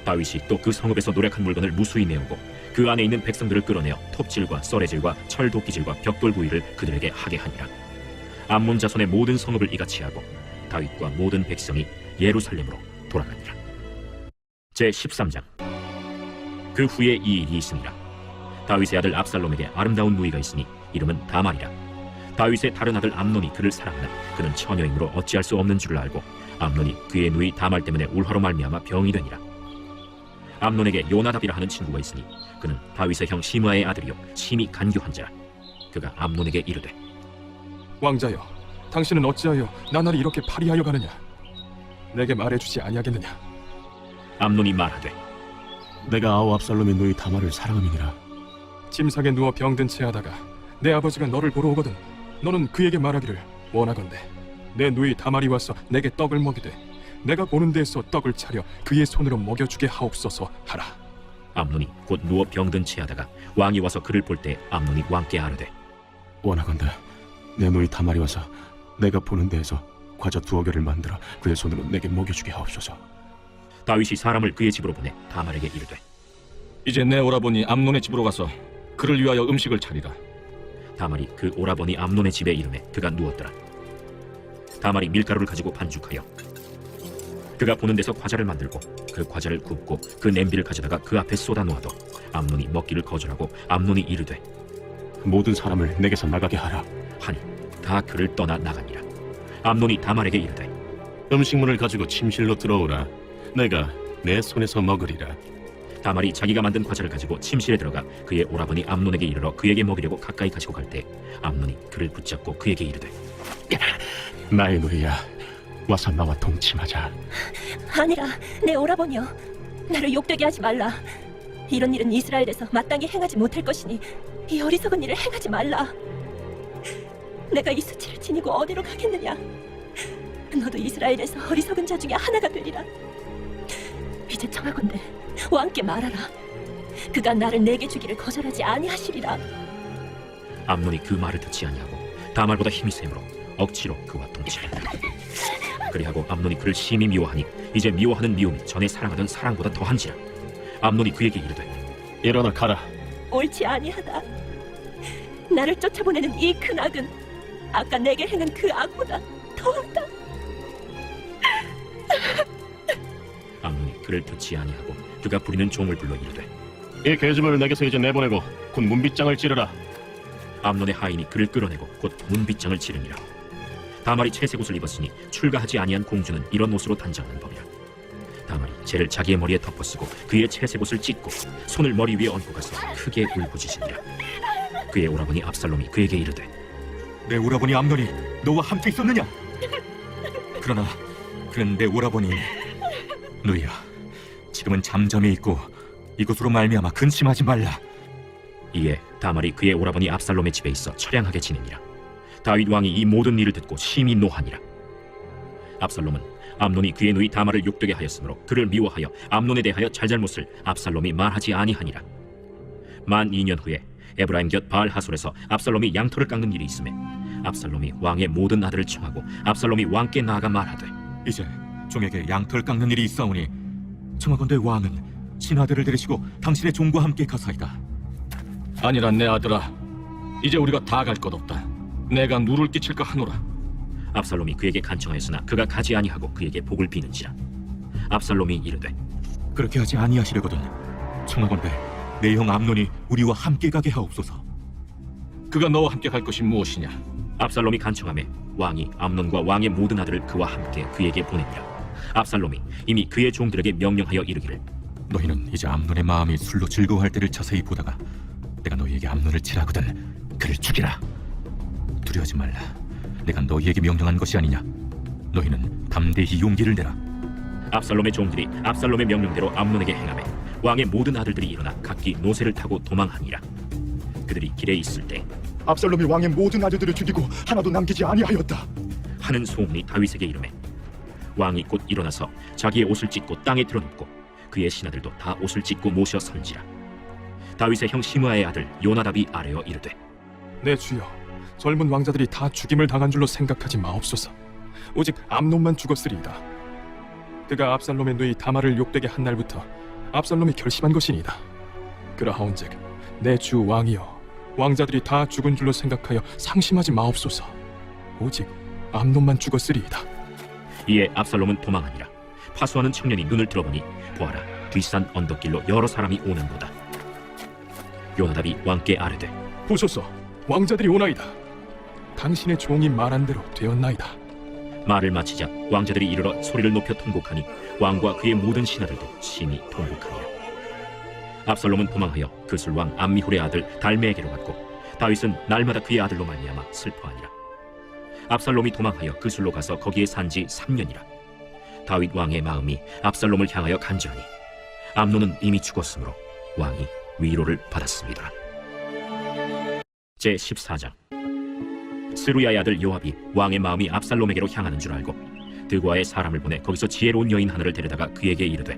다윗이 또 그 성읍에서 노력한 물건을 무수히 내오고 그 안에 있는 백성들을 끌어내어 톱질과 썰애질과 철도끼질과 벽돌 구이를 그들에게 하게 하니라. 암몬 자손의 모든 성읍을 이같이 하고 다윗과 모든 백성이 예루살렘으로 돌아가니라. 제13장. 그 후에 이 일이 있으니라. 다윗의 아들 압살롬에게 아름다운 누이가 있으니 이름은 다말이라. 다윗의 다른 아들 암논이 그를 사랑하나 그는 처녀이므로 어찌할 수 없는 줄을 알고 암논이 그의 누이 다말 때문에 울화로 말미암아 병이 되니라. 암논에게 요나답이라 하는 친구가 있으니 그는 다윗의 형 시므아의 아들이요 심히 간교한 자라. 그가 암논에게 이르되 왕자여, 당신은 어찌하여 나날이 이렇게 파리하여 가느냐? 내게 말해주지 아니하겠느냐? 암논이 말하되 내가 아우 압살롬의 누이 다말을 사랑함이니라. 침상에 누워 병든 채 하다가 내 아버지가 너를 보러 오거든 너는 그에게 말하기를 원하건대 내 누이 다말이 와서 내게 떡을 먹이되 내가 보는 데에서 떡을 차려 그의 손으로 먹여주게 하옵소서 하라. 암논이 곧 누워 병든 채 하다가 왕이 와서 그를 볼 때 암논이 왕께 아뢰되 원하건대 내 누이 다말이 와서 내가 보는 데에서 과자 2개를 만들어 그의 손으로 내게 먹여주게 하옵소서. 다윗이 사람을 그의 집으로 보내 다말에게 이르되 이제 내 오라버니 암논의 집으로 가서 그를 위하여 음식을 차리라. 다말이 그 오라버니 암논의 집에 이르매 그가 누웠더라. 다말이 밀가루를 가지고 반죽하여 그가 보는 데서 과자를 만들고 그 과자를 굽고 그 냄비를 가져다가 그 앞에 쏟아 놓아도 암논이 먹기를 거절하고 암논이 이르되 모든 사람을 내게서 나가게 하라 하니 다 그를 떠나 나가니라. 암논이 다말에게 이르되 음식물을 가지고 침실로 들어오라. 내가 내 손에서 먹으리라. 다말이 자기가 만든 과자를 가지고 침실에 들어가 그의 오라버니 암논에게 이르러 그에게 먹이려고 가까이 가지고 갈 때 암논이 그를 붙잡고 그에게 이르되 나의 누이야, 와서 나와 동침하자. 아니라 내 오라버니여, 나를 욕되게 하지 말라. 이런 일은 이스라엘에서 마땅히 행하지 못할 것이니 이 어리석은 일을 행하지 말라. 내가 이 수치를 지니고 어디로 가겠느냐? 너도 이스라엘에서 어리석은 자 중에 하나가 되리라. 이제 청하건대 왕께 말하라. 그가 나를 내게 주기를 거절하지 아니하시리라. 암논이 그 말을 듣지 아니하고 다말보다 힘이 세므로 억지로 그와 동침했다. 그리하고 암논이 그를 심히 미워하니 이제 미워하는 미움이 전에 사랑하던 사랑보다 더한지라. 암논이 그에게 이르되 일어나 가라. 옳지 아니하다. 나를 쫓아보내는 이 큰 악은 아까 내게 행한 그 악보다 더하다. 암논이 그를 듣지 아니하고 그가 부리는 종을 불러 이르되 이 계집을 내게서 이제 내보내고 곧 문빗장을 찌르라. 암논의 하인이 그를 끌어내고 곧 문빗장을 치르니라. 다말이 채색 옷을 입었으니 출가하지 아니한 공주는 이런 옷으로 단장하는 법이라. 다말이 재를 자기의 머리에 덮어쓰고 그의 채색 옷을 찢고 손을 머리 위에 얹고 가서 크게 울부짖으니라. 그의 오라버니 압살롬이 그에게 이르되 내 오라버니 암논이 너와 함께 있었느냐? 그러나 그는 내 오라버니 누이야, 지금은 잠잠히 있고 이것으로 말미암아 근심하지 말라. 이에 다말이 그의 오라버니 압살롬의 집에 있어 처량하게 지내니라. 다윗 왕이 이 모든 일을 듣고 심히 노하니라. 압살롬은 암논이 그의 누이 다말을 욕되게 하였으므로 그를 미워하여 암논에 대하여 잘잘못을 압살롬이 말하지 아니하니라. 만 2년 후에 에브라임 곁 바알 하솔에서 압살롬이 양털을 깎는 일이 있음에 압살롬이 왕의 모든 아들을 청하고 압살롬이 왕께 나아가 말하되 이제 종에게 양털 깎는 일이 있사오니 청하건대 왕은 신하들을 데리시고 당신의 종과 함께 가사이다. 아니라 내 아들아, 이제 우리가 다 갈 것 없다. 내가 누를 끼칠까 하노라. 압살롬이 그에게 간청하였으나 그가 가지 아니하고 그에게 복을 비는지라. 압살롬이 이르되 그렇게 하지 아니하시려거든 청하건대 내 형 암논이 우리와 함께 가게 하옵소서. 그가 너와 함께 갈 것이 무엇이냐? 압살롬이 간청하매 왕이 암논과 왕의 모든 아들을 그와 함께 그에게 보내니라. 압살롬이 이미 그의 종들에게 명령하여 이르기를 너희는 이제 암논의 마음이 술로 즐거워할 때를 자세히 보다가 내가 너희에게 암논을 치라거든 그를 죽이라. 두려워하지 말라. 내가 너희에게 명령한 것이 아니냐. 너희는 담대히 용기를 내라. 압살롬의 종들이 압살롬의 명령대로 암논에게 행하매 왕의 모든 아들들이 일어나 각기 노새를 타고 도망하니라. 그들이 길에 있을 때 압살롬이 왕의 모든 아들들을 죽이고 하나도 남기지 아니하였다 하는 소문이 다윗에게 이르매 왕이 곧 일어나서 자기의 옷을 찢고 땅에 드러눕고 그의 신하들도 다 옷을 찢고 모셔 선지라. 다윗의 형 시므아의 아들 요나답이 아뢰어 이르되 내 주여, 젊은 왕자들이 다 죽임을 당한 줄로 생각하지 마옵소서. 오직 암논만 죽었으리이다. 그가 압살롬의 누이 다말을 욕되게 한 날부터 압살롬이 결심한 것이니이다. 그러하온즉 내 주 왕이여, 왕자들이 다 죽은 줄로 생각하여 상심하지 마옵소서. 오직 암논만 죽었으리이다. 이에 압살롬은 도망하니라. 파수하는 청년이 눈을 들어보니 보아라, 뒷산 언덕길로 여러 사람이 오는도다. 요나답이 왕께 아뢰되 보소서, 왕자들이 오나이다. 당신의 종이 말한 대로 되었나이다. 말을 마치자 왕자들이 이르러 소리를 높여 통곡하니 왕과 그의 모든 신하들도 심히 통곡하니라. 압살롬은 도망하여 그술왕 암미훌의 아들 달메에게로 갔고 다윗은 날마다 그의 아들로 말미암아 슬퍼하니라. 압살롬이 도망하여 그술로 가서 거기에 산지 3년이라. 다윗 왕의 마음이 압살롬을 향하여 간절하니 암논은 이미 죽었으므로 왕이 위로를 받았습니다. 제 14장. 스루야의 아들 요압이 왕의 마음이 압살롬에게로 향하는 줄 알고 드고아의 사람을 보내 거기서 지혜로운 여인 하나를 데려다가 그에게 이르되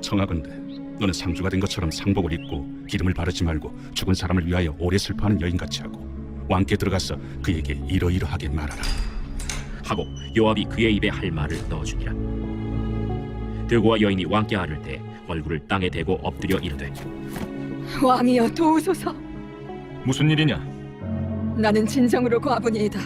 청하건대 너는 상주가 된 것처럼 상복을 입고 기름을 바르지 말고 죽은 사람을 위하여 오래 슬퍼하는 여인같이 하고 왕께 들어가서 그에게 이러이러하게 말하라 하고 요압이 그의 입에 할 말을 넣어주니라. 드고아 여인이 왕께 아를 때 얼굴을 땅에 대고 엎드려 이르되 왕이여 도우소서. 무슨 일이냐? 나는 진정으로 과부니이다.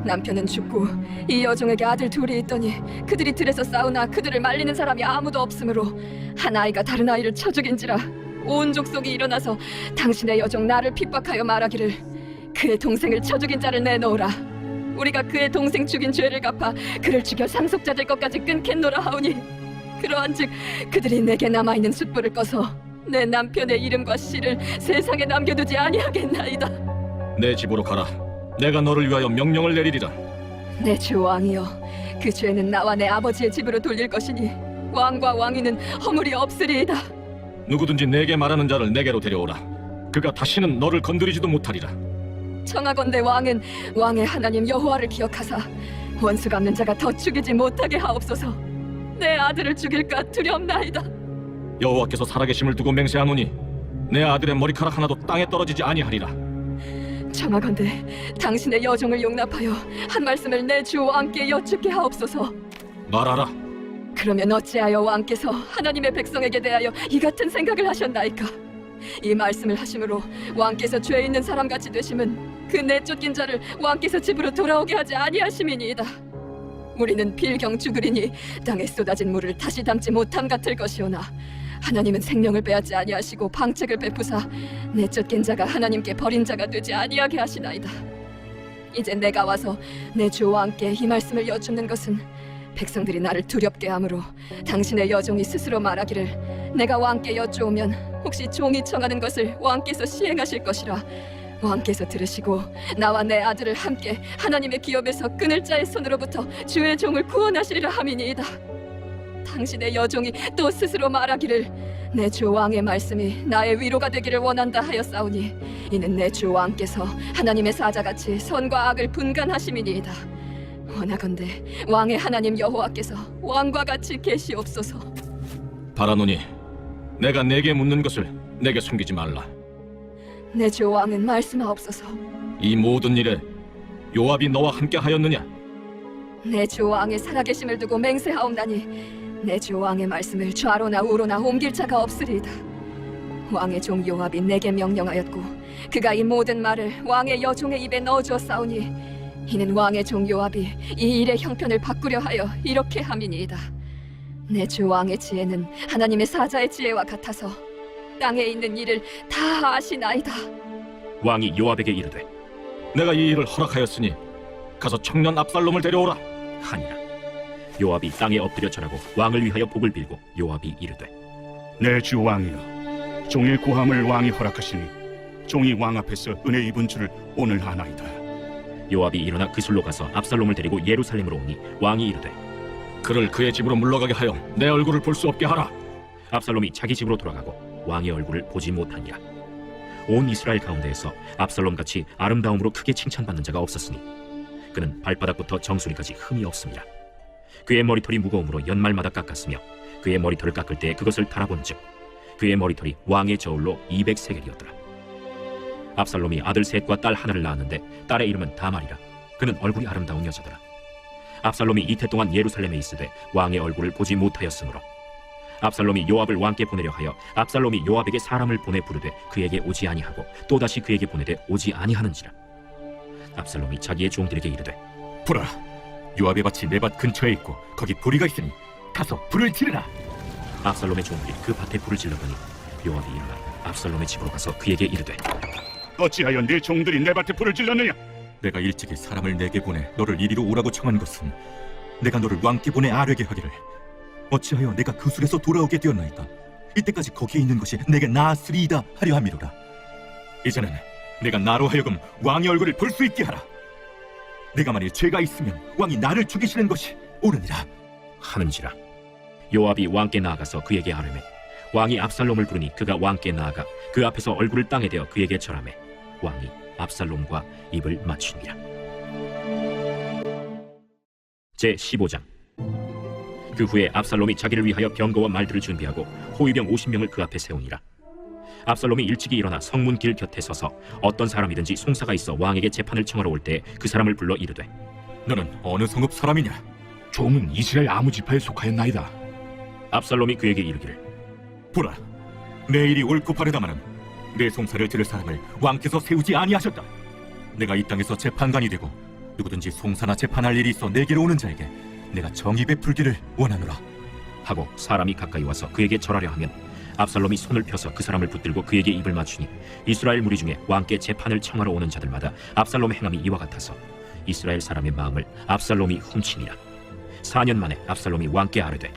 남편은 죽고 이 여종에게 아들 둘이 있더니 그들이 들에서 싸우나 그들을 말리는 사람이 아무도 없으므로 한 아이가 다른 아이를 쳐 죽인지라 온 족속이 일어나서 당신의 여종 나를 핍박하여 말하기를 그의 동생을 쳐 죽인 자를 내놓으라. 우리가 그의 동생 죽인 죄를 갚아 그를 죽여 상속자 될 것까지 끊겠노라 하오니 그러한즉 그들이 내게 남아있는 숯불을 꺼서 내 남편의 이름과 씨를 세상에 남겨두지 아니하겠나이다. 내 집으로 가라. 내가 너를 위하여 명령을 내리리라. 내 주 왕이여, 그 죄는 나와 내 아버지의 집으로 돌릴 것이니 왕과 왕위는 허물이 없으리이다. 누구든지 내게 말하는 자를 내게로 데려오라. 그가 다시는 너를 건드리지도 못하리라. 청하건대 왕은 왕의 하나님 여호와를 기억하사 원수 갚는 자가 더 죽이지 못하게 하옵소서. 내 아들을 죽일까 두렵나이다. 여호와께서 살아계심을 두고 맹세하노니 내 아들의 머리카락 하나도 땅에 떨어지지 아니하리라. 청하건대 당신의 여종을 용납하여 한 말씀을 내 주 왕께 여쭙게 하옵소서. 말하라. 그러면 어찌하여 왕께서 하나님의 백성에게 대하여 이 같은 생각을 하셨나이까? 이 말씀을 하심으로 왕께서 죄 있는 사람같이 되심은 그 내쫓긴 자를 왕께서 집으로 돌아오게 하지 아니하심이니이다. 우리는 필경 죽으리니 땅에 쏟아진 물을 다시 담지 못함 같을 것이오나 하나님은 생명을 빼앗지 아니하시고 방책을 베푸사 내쫓긴 자가 하나님께 버린 자가 되지 아니하게 하시나이다. 이제 내가 와서 내 주 왕께 이 말씀을 여쭙는 것은 백성들이 나를 두렵게 하므로 당신의 여종이 스스로 말하기를 내가 왕께 여쭈오면 혹시 종이 청하는 것을 왕께서 시행하실 것이라 왕께서 들으시고 나와 내 아들을 함께 하나님의 기업에서 끊을 자의 손으로부터 주의 종을 구원하시리라 함이니이다. 당신의 여종이 또 스스로 말하기를 내 주 왕의 말씀이 나의 위로가 되기를 원한다 하였사오니 이는 내 주 왕께서 하나님의 사자같이 선과 악을 분간하심이니이다. 원하건대 왕의 하나님 여호와께서 왕과 같이 계시옵소서. 바라노니 내가 내게 묻는 것을 내게 숨기지 말라. 내 주 왕은 말씀하옵소서. 이 모든 일에 요압이 너와 함께 하였느냐? 내 주 왕의 살아계심을 두고 맹세하옵나니 내 주 왕의 말씀을 좌로나 우로나 옮길 자가 없으리이다. 왕의 종 요압이 내게 명령하였고 그가 이 모든 말을 왕의 여종의 입에 넣어주었사오니 이는 왕의 종 요압이 이 일의 형편을 바꾸려 하여 이렇게 함이니이다. 내 주 왕의 지혜는 하나님의 사자의 지혜와 같아서 땅에 있는 일을 다 아시나이다. 왕이 요압에게 이르되 내가 이 일을 허락하였으니 가서 청년 압살롬을 데려오라 하니라. 요압이 땅에 엎드려 절하고 왕을 위하여 복을 빌고 요압이 이르되 내 주 왕이여, 종의 구함을 왕이 허락하시니 종이 왕 앞에서 은혜 입은 줄을 오늘 아나이다. 요압이 일어나 그술로 가서 압살롬을 데리고 예루살렘으로 오니 왕이 이르되 그를 그의 집으로 물러가게 하여 내 얼굴을 볼 수 없게 하라. 압살롬이 자기 집으로 돌아가고 왕의 얼굴을 보지 못하니라. 온 이스라엘 가운데에서 압살롬같이 아름다움으로 크게 칭찬받는 자가 없었으니 그는 발바닥부터 정수리까지 흠이 없습니다. 그의 머리털이 무거움으로 연말마다 깎았으며 그의 머리털을 깎을 때 그것을 달아본즉 그의 머리털이 왕의 저울로 200세겔이었더라. 압살롬이 아들 셋과 딸 하나를 낳았는데 딸의 이름은 다말이라. 그는 얼굴이 아름다운 여자더라. 압살롬이 이태 동안 예루살렘에 있으되 왕의 얼굴을 보지 못하였으므로 압살롬이 요압을 왕께 보내려 하여 압살롬이 요압에게 사람을 보내 부르되 그에게 오지 아니하고 또다시 그에게 보내되 오지 아니하는지라. 압살롬이 자기의 종들에게 이르되 보라, 요압의 밭이 내 밭 근처에 있고 거기 보리가 있으니 가서 불을 지르라. 압살롬의 종들이 그 밭에 불을 질렀더니 요압이 일어나 압살롬의 집으로 가서 그에게 이르되 어찌하여 네 종들이 내 밭에 불을 질렀느냐? 내가 일찍이 사람을 내게 보내 너를 이리로 오라고 청한 것은 내가 너를 왕께 보내 아뢰게 하기를 어찌하여 내가 그 술에서 돌아오게 되었나이까? 이때까지 거기에 있는 것이 내게 나았으리이다 하려 함이로라. 이제는 내가 나로 하여금 왕의 얼굴을 볼 수 있게 하라. 내가 만일 죄가 있으면 왕이 나를 죽이시는 것이 옳으니라 하는지라. 요압이 왕께 나아가서 그에게 아뢰매 왕이 압살롬을 부르니 그가 왕께 나아가 그 앞에서 얼굴을 땅에 대어 그에게 절하매 왕이 압살롬과 입을 맞추니라. 제 15장. 그 후에 압살롬이 자기를 위하여 병거와 말들을 준비하고 호위병 50명을 그 앞에 세우니라. 압살롬이 일찍이 일어나 성문 길 곁에 서서 어떤 사람이든지 송사가 있어 왕에게 재판을 청하러 올 때 그 사람을 불러 이르되 너는 어느 성읍 사람이냐? 종은 이스라엘 아무 지파에 속하였나이다. 압살롬이 그에게 이르기를 보라, 내 일이 옳고 바르다마는 내 송사를 들을 사람을 왕께서 세우지 아니하셨다. 내가 이 땅에서 재판관이 되고 누구든지 송사나 재판할 일이 있어 내게로 오는 자에게 내가 정의 베풀기를 원하노라 하고 사람이 가까이 와서 그에게 절하려 하면 압살롬이 손을 펴서 그 사람을 붙들고 그에게 입을 맞추니 이스라엘 무리 중에 왕께 재판을 청하러 오는 자들마다 압살롬의 행함이 이와 같아서 이스라엘 사람의 마음을 압살롬이 훔치니라. 4년 만에 압살롬이 왕께 아뢰되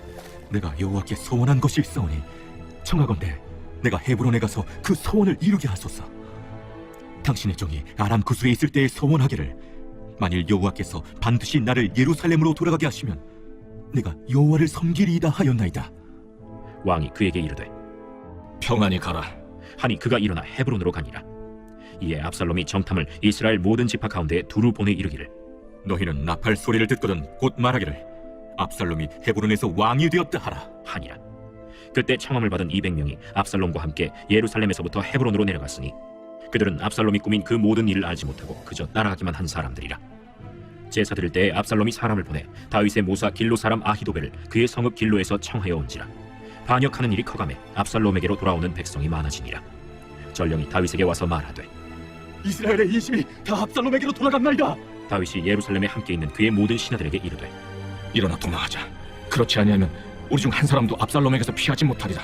내가 여호와께 소원한 것이 있사오니 청하건대 내가 헤브론에 가서 그 소원을 이루게 하소서. 당신의 종이 아람 구스에 있을 때에 소원하기를 만일 여호와께서 반드시 나를 예루살렘으로 돌아가게 하시면 내가 여호와를 섬기리이다 하였나이다. 왕이 그에게 이르되 평안히 가라 하니 그가 일어나 헤브론으로 가니라. 이에 압살롬이 정탐을 이스라엘 모든 지파 가운데 두루 보내 이르기를 너희는 나팔 소리를 듣거든 곧 말하기를 압살롬이 헤브론에서 왕이 되었다 하라 하니라. 그때 청함을 받은 200명이 압살롬과 함께 예루살렘에서부터 헤브론으로 내려갔으니 그들은 압살롬이 꾸민 그 모든 일을 알지 못하고 그저 따라하기만 한 사람들이라. 제사 드릴 때에 압살롬이 사람을 보내 다윗의 모사 길로 사람 아히도벨을 그의 성읍 길로에서 청하여 온지라. 반역하는 일이 커가매 압살롬에게로 돌아오는 백성이 많아지니라. 전령이 다윗에게 와서 말하되 이스라엘의 인심이 다 압살롬에게로 돌아갔나이다. 다윗이 예루살렘에 함께 있는 그의 모든 신하들에게 이르되 일어나 도망하자. 그렇지 아니하면 우리 중 한 사람도 압살롬에게서 피하지 못하리라.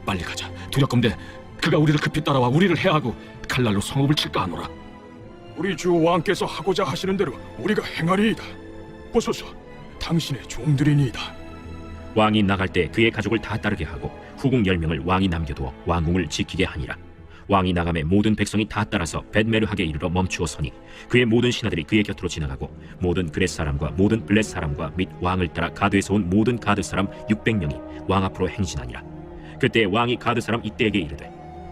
빨리 가자. 두렵건대 그가 우리를 급히 따라와 우리를 해하고 칼날로 성읍을 칠까 하노라. 우리 주 왕께서 하고자 하시는 대로 우리가 행하리이다. 보소서, 당신의 종들이니이다. 왕이 나갈 때 그의 가족을 다 따르게 하고 후궁 10명을 왕이 남겨두어 왕궁을 지키게 하니라. 왕이 나가매 모든 백성이 다 따라서 벳메르하게 이르러 멈추어 서니 그의 모든 신하들이 그의 곁으로 지나가고 모든 그렛 사람과 모든 블렛 사람과 및 왕을 따라 가드에서 온 모든 가드 사람 600명이 왕 앞으로 행진하니라. 그때 왕이 가드 사람 이때에게 이르되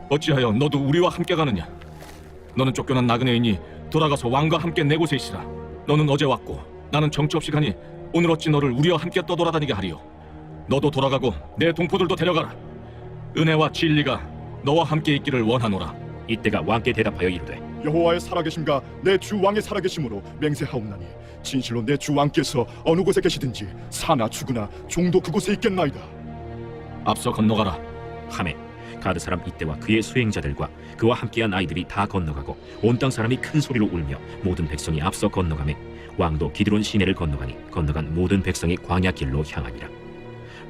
어찌하여 너도 우리와 함께 가느냐? 너는 쫓겨난 나그네이니 돌아가서 왕과 함께 내 곳에 있으라. 너는 어제 왔고 나는 정처 없이 가니 오늘 어찌 너를 우리와 함께 떠돌아다니게 하리요? 너도 돌아가고 내 동포들도 데려가라. 은혜와 진리가 너와 함께 있기를 원하노라. 이때가 왕께 대답하여 이르되 여호와의 살아계심과 내 주 왕의 살아계심으로 맹세하옵나니 진실로 내 주 왕께서 어느 곳에 계시든지 사나 죽으나 종도 그곳에 있겠나이다. 앞서 건너가라. 하매 가드 사람 이때와 그의 수행자들과 그와 함께한 아이들이 다 건너가고 온 땅 사람이 큰 소리로 울며 모든 백성이 앞서 건너가매 왕도 기드론 시내를 건너가니 건너간 모든 백성이 광야 길로 향하니라.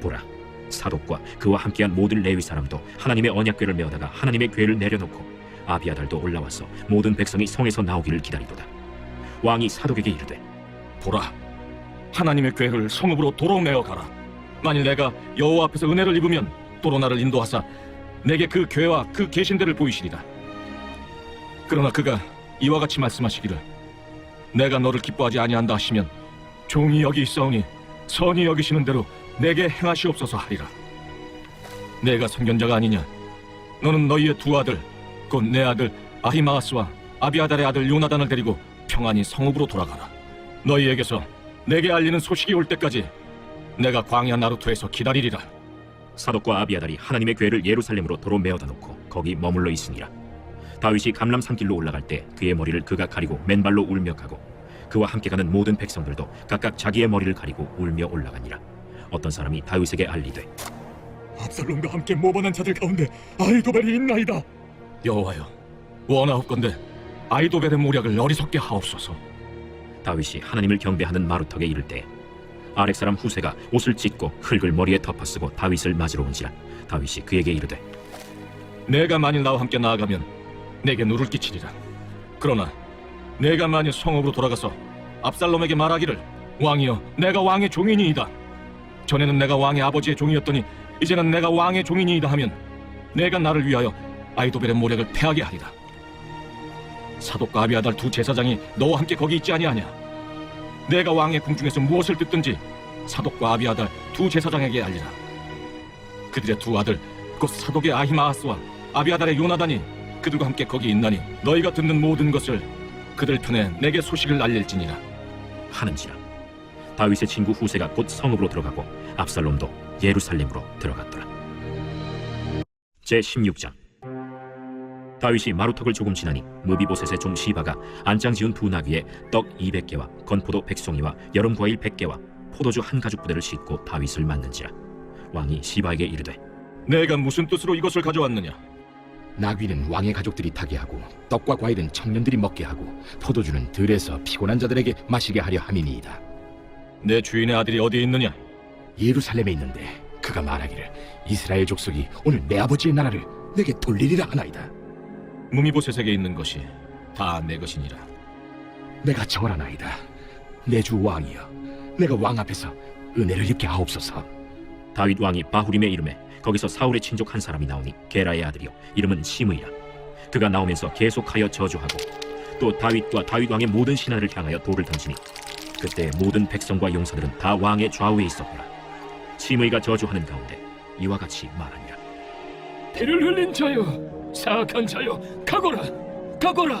보라, 사독과 그와 함께한 모든 레위 사람도 하나님의 언약궤를 메어다가 하나님의 궤를 내려놓고 아비아달도 올라와서 모든 백성이 성에서 나오기를 기다리도다. 왕이 사독에게 이르되 보라, 하나님의 궤를 성읍으로 도로 메어 가라. 만일 내가 여호와 앞에서 은혜를 입으면 도로 나를 인도하사 내게 그 궤와 그 계신대를 보이시리라. 그러나 그가 이와 같이 말씀하시기를 내가 너를 기뻐하지 아니한다 하시면 종이 여기 있사오니 선히 여기시는 대로 내게 행하시옵소서 하리라. 내가 선견자가 아니냐? 너는 너희의 두 아들 곧 내 아들 아히마아스와 아비아달의 아들 요나단을 데리고 평안히 성읍으로 돌아가라. 너희에게서 내게 알리는 소식이 올 때까지 내가 광야 나루토에서 기다리리라. 사독과 아비아달이 하나님의 궤를 예루살렘으로 도로 메어다 놓고 거기 머물러 있으니라. 다윗이 감람 산길로 올라갈 때 그의 머리를 그가 가리고 맨발로 울며 가고 그와 함께 가는 모든 백성들도 각각 자기의 머리를 가리고 울며 올라가니라. 어떤 사람이 다윗에게 알리되 압살롬과 함께 모반한 자들 가운데 아히도벨이 있나이다. 여호와여, 원하옵건대 아히도벨의 모략을 어리석게 하옵소서. 다윗이 하나님을 경배하는 마루턱에 이를 때 아렉 사람 후세가 옷을 찢고 흙을 머리에 덮어쓰고 다윗을 맞으러 온지라. 다윗이 그에게 이르되 내가 만일 나와 함께 나아가면 내게 누를 끼치리라. 그러나 내가 만일 성읍으로 돌아가서 압살롬에게 말하기를 왕이여, 내가 왕의 종이니이다. 전에는 내가 왕의 아버지의 종이었더니 이제는 내가 왕의 종이니이다 하면 내가 나를 위하여 아히도벨의 모략을 패하게 하리라. 사독과 아비아달 두 제사장이 너와 함께 거기 있지 아니하냐? 내가 왕의 궁중에서 무엇을 듣든지 사독과 아비아달 두 제사장에게 알리라. 그들의 두 아들 곧 사독의 아히마아스와 아비아달의 요나단이 그들과 함께 거기 있나니 너희가 듣는 모든 것을 그들 편에 내게 소식을 알릴지니라 하는지라. 다윗의 친구 후세가 곧 성읍으로 들어가고 압살롬도 예루살렘으로 들어갔더라. 제16장. 다윗이 마루턱을 조금 지나니 무비보셋의 종 시바가 안장 지은 두 나귀에 떡 200개와 건포도 100송이와 여름 과일 100개와 포도주 한 가죽 부대를 싣고 다윗을 맞는지라. 왕이 시바에게 이르되 내가 무슨 뜻으로 이것을 가져왔느냐? 나귀는 왕의 가족들이 타게 하고 떡과 과일은 청년들이 먹게 하고 포도주는 들에서 피곤한 자들에게 마시게 하려 함이니이다. 내 주인의 아들이 어디에 있느냐? 예루살렘에 있는데 그가 말하기를 이스라엘 족속이 오늘 내 아버지의 나라를 내게 돌리리라 하나이다. 무미보셋에게 있는 것이 다 내 것이니라. 내가 정하나이다. 내 주 왕이여, 내가 왕 앞에서 은혜를 입게 하옵소서. 다윗 왕이 바후림에 이름에 거기서 사울의 친족 한 사람이 나오니 게라의 아들이요 이름은 시므이라. 그가 나오면서 계속하여 저주하고 또 다윗과 다윗 왕의 모든 신하를 향하여 돌을 던지니 그때 모든 백성과 용사들은 다 왕의 좌우에 있었더라. 시므이가 저주하는 가운데 이와 같이 말하니라. 피를 흘린 자여, 사악한 자여, 가거라, 가거라.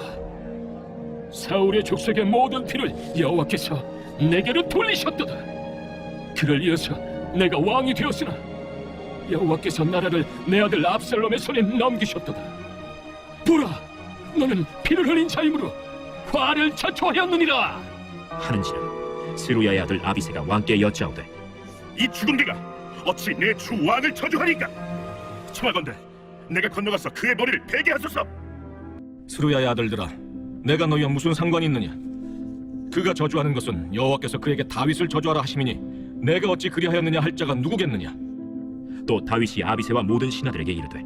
사울의 족속의 모든 피를 여호와께서 내게로 돌리셨도다. 그를 이어서 내가 왕이 되었으나 여호와께서 나라를 내 아들 압살롬의 손에 넘기셨도다. 보라, 너는 피를 흘린 자이므로 화를 자초하였느니라 하는지라. 스루야의 아들 아비새가 왕께 여짜오되 이 죽은 개가 어찌 내 주 왕을 저주하니까? 청하건대 내가 건너가서 그의 머리를 베게 하소서. 스루야의 아들들아, 내가 너희와 무슨 상관이 있느냐? 그가 저주하는 것은 여호와께서 그에게 다윗을 저주하라 하심이니 내가 어찌 그리하였느냐 할 자가 누구겠느냐? 또 다윗이 아비새와 모든 신하들에게 이르되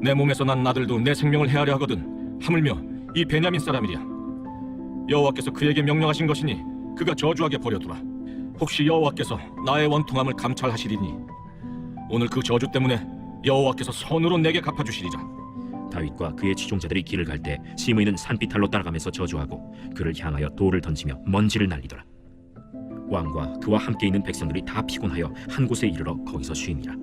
내 몸에서 난 아들도 내 생명을 해하려 하거든 하물며 이 베냐민 사람이랴. 여호와께서 그에게 명령하신 것이니 그가 저주하게 버려두라. 혹시 여호와께서 나의 원통함을 감찰하시리니 오늘 그 저주 때문에 여호와께서 선으로 내게 갚아주시리라. 다윗과 그의 지종자들이 길을 갈 때 시므이는 산비탈로 따라가면서 저주하고 그를 향하여 돌을 던지며 먼지를 날리더라. 왕과 그와 함께 있는 백성들이 다 피곤하여 한 곳에 이르러 거기서 쉼이라.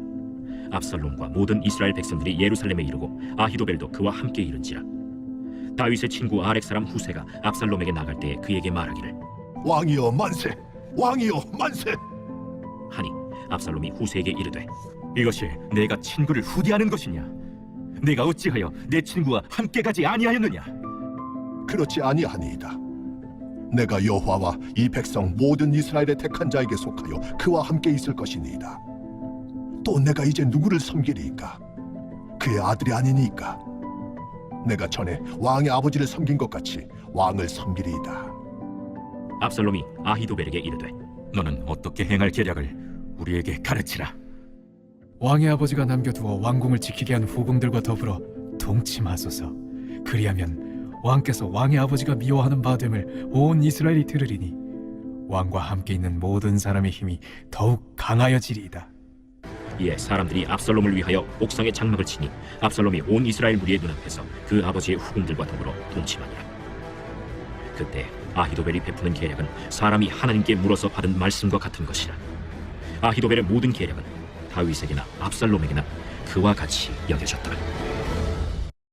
압살롬과 모든 이스라엘 백성들이 예루살렘에 이르고 아히도벨도 그와 함께 이른지라. 다윗의 친구 아렉 사람 후세가 압살롬에게 나갈 때에 그에게 말하기를 왕이여 만세! 왕이여 만세! 하니 압살롬이 후세에게 이르되 이것이 내가 친구를 후대하는 것이냐? 내가 어찌하여 내 친구와 함께 가지 아니하였느냐? 그렇지 아니하니이다. 내가 여호와와 이 백성 모든 이스라엘의 택한 자에게 속하여 그와 함께 있을 것이니이다. 또 내가 이제 누구를 섬기리이까? 그의 아들이 아니니까. 내가 전에 왕의 아버지를 섬긴 것 같이 왕을 섬기리이다. 압살롬이 아히도벨에게 이르되 너는 어떻게 행할 계략을 우리에게 가르치라. 왕의 아버지가 남겨두어 왕궁을 지키게 한 후궁들과 더불어 동침하소서. 그리하면 왕께서 왕의 아버지가 미워하는 바 됨을 온 이스라엘이 들으리니 왕과 함께 있는 모든 사람의 힘이 더욱 강하여지리이다. 이에 사람들이 압살롬을 위하여 옥상에 장막을 치니 압살롬이 온 이스라엘 무리의 눈앞에서 그 아버지의 후궁들과 더불어 동침하니라. 그때 아히도벨이 베푸는 계략은 사람이 하나님께 물어서 받은 말씀과 같은 것이라. 아히도벨의 모든 계략은 다윗에게나 압살롬에게나 그와 같이 여겨졌더라.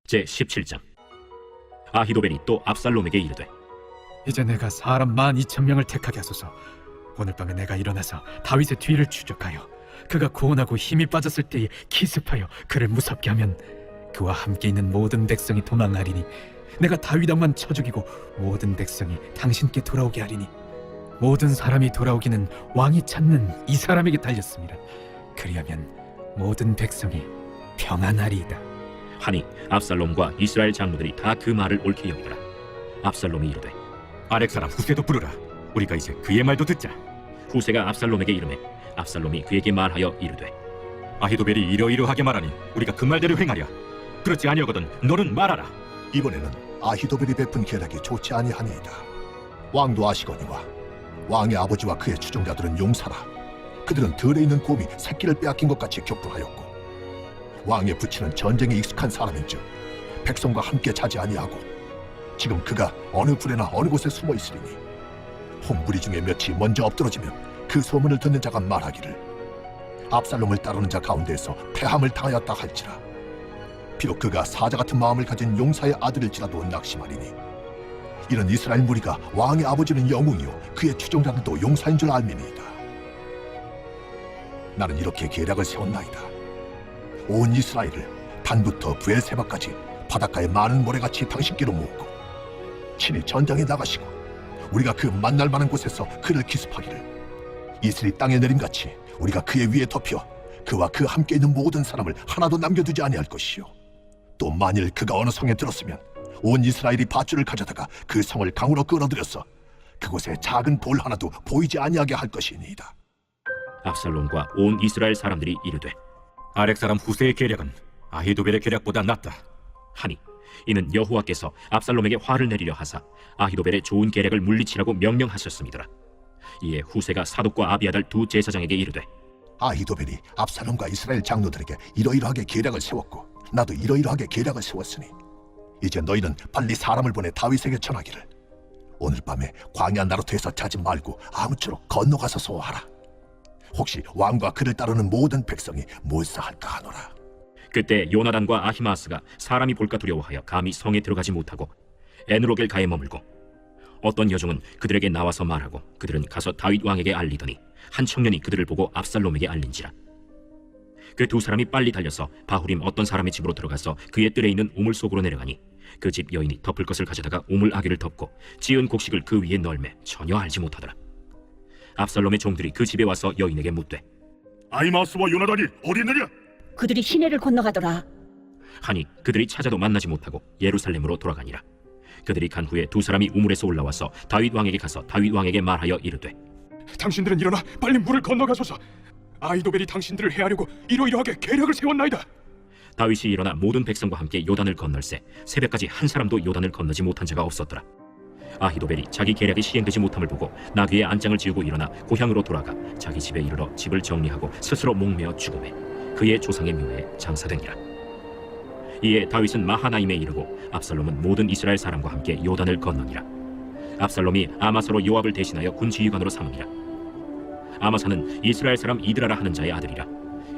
제 17장. 아히도벨이 또 압살롬에게 이르되 이제 내가 사람 12,000명을 택하게 하소서. 오늘 밤에 내가 일어나서 다윗의 뒤를 추적하여 그가 고온하고 힘이 빠졌을 때에 기습하여 그를 무섭게 하면 그와 함께 있는 모든 백성이 도망하리니 내가 다윗 왕만 쳐 죽이고 모든 백성이 당신께 돌아오게 하리니 모든 사람이 돌아오기는 왕이 찾는 이 사람에게 달렸습니다. 그리하면 모든 백성이 평안하리이다. 하니 압살롬과 이스라엘 장로들이 다 그 말을 옳게 여기더라. 압살롬이 이르되 아렉 사람 후세도 부르라. 우리가 이제 그의 말도 듣자. 후세가 압살롬에게 이르매 압살롬이 그에게 말하여 이르되 아히도벨이 이러이러하게 말하니 우리가 그 말대로 행하랴. 그렇지 아니하거든 너는 말하라. 이번에는 아히도벨이 베푼 계략이 좋지 아니하니이다. 왕도 아시거니와 왕의 아버지와 그의 추종자들은 용사라. 그들은 들에 있는 곰이 새끼를 빼앗긴 것 같이 격분하였고 왕의 부친은 전쟁에 익숙한 사람인즉 백성과 함께 자지 아니하고 지금 그가 어느 굴에나 어느 곳에 숨어 있으리니 홍부리 중에 몇이 먼저 엎드러지면 그 소문을 듣는 자가 말하기를 압살롬을 따르는 자 가운데에서 패함을 당하였다 할지라. 비록 그가 사자 같은 마음을 가진 용사의 아들일지라도 낙심하리니 이런 이스라엘 무리가 왕의 아버지는 영웅이요 그의 추종자들도 용사인 줄 알미니이다. 나는 이렇게 계략을 세웠나이다. 온 이스라엘을 단부터 브엘세바까지 바닷가의 많은 모래같이 당신께로 모으고 친히 전장에 나가시고 우리가 그 만날 만한 곳에서 그를 기습하기를 이슬이 땅에 내림같이 우리가 그의 위에 덮여 그와 그 함께 있는 모든 사람을 하나도 남겨두지 아니할 것이요 또 만일 그가 어느 성에 들었으면 온 이스라엘이 밧줄을 가져다가 그 성을 강으로 끌어들여서 그곳에 작은 돌 하나도 보이지 아니하게 할 것이니이다. 압살롬과 온 이스라엘 사람들이 이르되 아렉 사람 후세의 계략은 아히도벨의 계략보다 낫다 하니 이는 여호와께서 압살롬에게 화를 내리려 하사 아히도벨의 좋은 계략을 물리치라고 명령하셨음이더라. 이에 후세가 사독과 아비아달 두 제사장에게 이르되 아히도벨이 압살롬과 이스라엘 장로들에게 이러이러하게 계략을 세웠고 나도 이러이러하게 계략을 세웠으니 이제 너희는 빨리 사람을 보내 다윗에게 전하기를 오늘 밤에 광야 나루터에서 자지 말고 아무쪼록 건너가서 소화하라. 혹시 왕과 그를 따르는 모든 백성이 몰사할까 하노라. 그때 요나단과 아히마아스가 사람이 볼까 두려워하여 감히 성에 들어가지 못하고 에누로겔가에 머물고 어떤 여종은 그들에게 나와서 말하고 그들은 가서 다윗 왕에게 알리더니 한 청년이 그들을 보고 압살롬에게 알린지라. 그 두 사람이 빨리 달려서 바후림 어떤 사람의 집으로 들어가서 그의 뜰에 있는 우물 속으로 내려가니 그 집 여인이 덮을 것을 가져다가 우물 아귀를 덮고 지은 곡식을 그 위에 널매 전혀 알지 못하더라. 압살롬의 종들이 그 집에 와서 여인에게 묻되 아히마아스와 요나단이 어디 있느냐? 그들이 시내를 건너가더라. 하니 그들이 찾아도 만나지 못하고 예루살렘으로 돌아가니라. 그들이 간 후에 두 사람이 우물에서 올라와서 다윗 왕에게 가서 다윗 왕에게 말하여 이르되 당신들은 일어나 빨리 물을 건너가소서. 아히도벨이 당신들을 해하려고 이러이러하게 계략을 세웠나이다. 다윗이 일어나 모든 백성과 함께 요단을 건널새 새벽까지 한 사람도 요단을 건너지 못한 자가 없었더라. 아히도벨이 자기 계략이 시행되지 못함을 보고 나귀의 안장을 지우고 일어나 고향으로 돌아가 자기 집에 이르러 집을 정리하고 스스로 목매어 죽음에 그의 조상의 묘에 장사되니라. 이에 다윗은 마하나임에 이르고 압살롬은 모든 이스라엘 사람과 함께 요단을 건너니라. 압살롬이 아마사로 요압을 대신하여 군 지휘관으로 삼으니라. 아마사는 이스라엘 사람 이드라라 하는 자의 아들이라.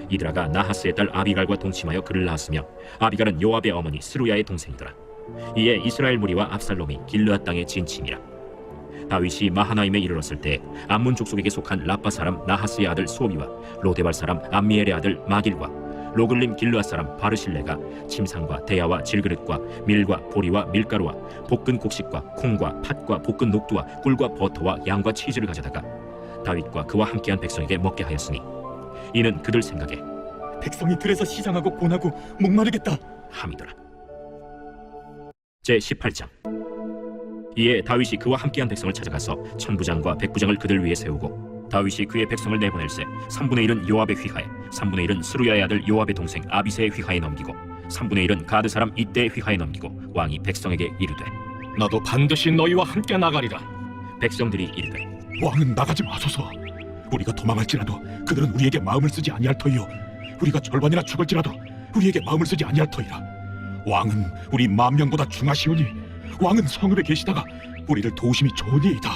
이드라가 나하스의 딸 아비갈과 동침하여 그를 낳았으며 아비갈은 요압의 어머니 스루야의 동생이더라. 이에 이스라엘 무리와 압살롬이 길르앗 땅에 진침이라. 다윗이 마하나임에 이르렀을 때 암몬 족속에게 속한 라빠 사람 나하스의 아들 소비와 로데발 사람 암미엘의 아들 마길과 로글림 길르앗 사람 바르실레가 침상과 대야와 질그릇과 밀과 보리와 밀가루와 볶은 곡식과 콩과 팥과 볶은 녹두와 꿀과 버터와 양과 치즈를 가져다가 다윗과 그와 함께한 백성에게 먹게 하였으니 이는 그들 생각에 백성이 들에서 시장하고 고나고 목마르겠다 함이더라. 제 18장. 이에 다윗이 그와 함께한 백성을 찾아가서 천부장과 백부장을 그들 위에 세우고 다윗이 그의 백성을 내보낼세 3분의 1은 요압의 휘하에 3분의 1은 스루야의 아들 요압의 동생 아비새의 휘하에 넘기고 3분의 1은 가드 사람 이때의 휘하에 넘기고 왕이 백성에게 이르되 나도 반드시 너희와 함께 나가리라. 백성들이 이르되 왕은 나가지 마소서. 우리가 도망할지라도 그들은 우리에게 마음을 쓰지 아니할 터이요 우리가 절반이나 죽을지라도 우리에게 마음을 쓰지 아니할 터이라. 왕은 우리 만명보다 중하시오니 왕은 성읍에 계시다가 우리를 도우심이 좋으니이다.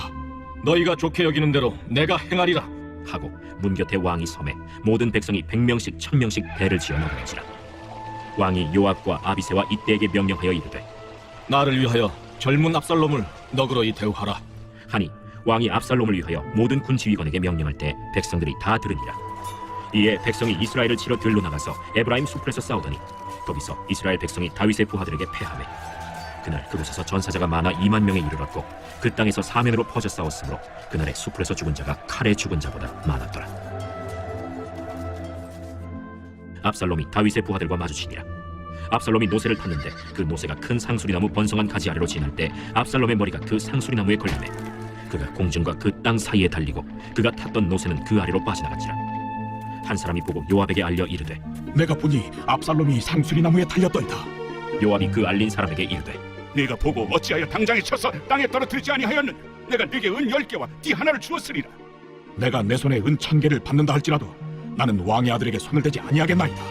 너희가 좋게 여기는 대로 내가 행하리라. 하고 문 곁에 왕이 섬에 모든 백성이 100명씩 1000명씩 배를 지어 나가는지라. 왕이 요압과 아비새와 이때에게 명령하여 이르되 나를 위하여 젊은 압살롬을 너그러이 대우하라. 하니 왕이 압살롬을 위하여 모든 군 지휘관에게 명령할 때 백성들이 다 들으니라. 이에 백성이 이스라엘을 치러 들로 나가서 에브라임 숲에서 싸우더니 거기서 이스라엘 백성이 다윗의 부하들에게 패하매 그날 그곳에서 전사자가 많아 2만 명에 이르렀고 그 땅에서 사면으로 퍼져 싸웠으므로 그날에 숲에서 죽은 자가 칼에 죽은 자보다 많았더라. 압살롬이 다윗의 부하들과 마주치니라. 압살롬이 노새를 탔는데 그 노새가 큰 상수리나무 번성한 가지 아래로 지날 때 압살롬의 머리가 그 상수리나무에 걸리매 그가 공중과 그 땅 사이에 달리고 그가 탔던 노새는 그 아래로 빠져나갔지라. 한 사람이 보고 요압에게 알려 이르되 내가 보니 압살롬이 상수리나무에 달렸더이다. 요압이 그 알린 사람에게 이르되 네가 보고 어찌하여 당장에 쳐서 땅에 떨어뜨리지 아니하였느냐? 내가 네게 은 10개와 띠 하나를 주었으리라. 내가 내 손에 은 1000개를 받는다 할지라도 나는 왕의 아들에게 손을 대지 아니하겠나이다.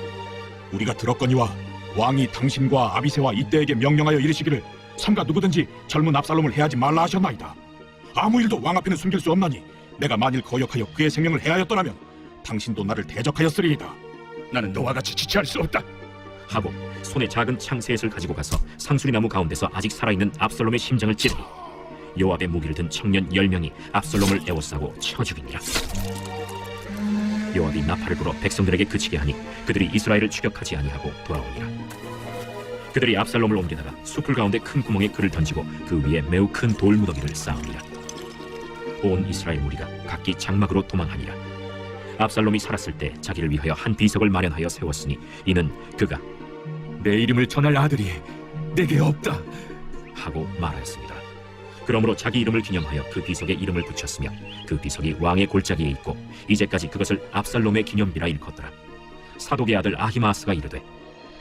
우리가 들었거니와 왕이 당신과 아비새와 이때에게 명령하여 이르시기를 삼가 누구든지 젊은 압살롬을 해하지 말라 하셨나이다. 아무 일도 왕 앞에는 숨길 수 없나니 내가 만일 거역하여 그의 생명을 해하였더라면 당신도 나를 대적하였으리이다. 나는 너와 같이 지체할 수 없다. 하고 손에 작은 창 셋을 가지고 가서 상수리나무 가운데서 아직 살아있는 압살롬의 심장을 찌르니 요압의 무기를 든 청년 10명이 압살롬을 에워싸고 쳐 죽이니라. 요압이 나팔을 불어 백성들에게 그치게 하니 그들이 이스라엘을 추격하지 아니하고 돌아오니라. 그들이 압살롬을 옮기다가 숲을 가운데 큰 구멍에 그를 던지고 그 위에 매우 큰 돌무더기를 쌓으니라. 온 이스라엘 무리가 각기 장막으로 도망하니라. 압살롬이 살았을 때 자기를 위하여 한 비석을 마련하여 세웠으니 이는 그가 내 이름을 전할 아들이 내게 없다 하고 말하였습니다. 그러므로 자기 이름을 기념하여 그 비석에 이름을 붙였으며 그 비석이 왕의 골짜기에 있고 이제까지 그것을 압살롬의 기념비라 일컫더라. 사독의 아들 아히마아스가 이르되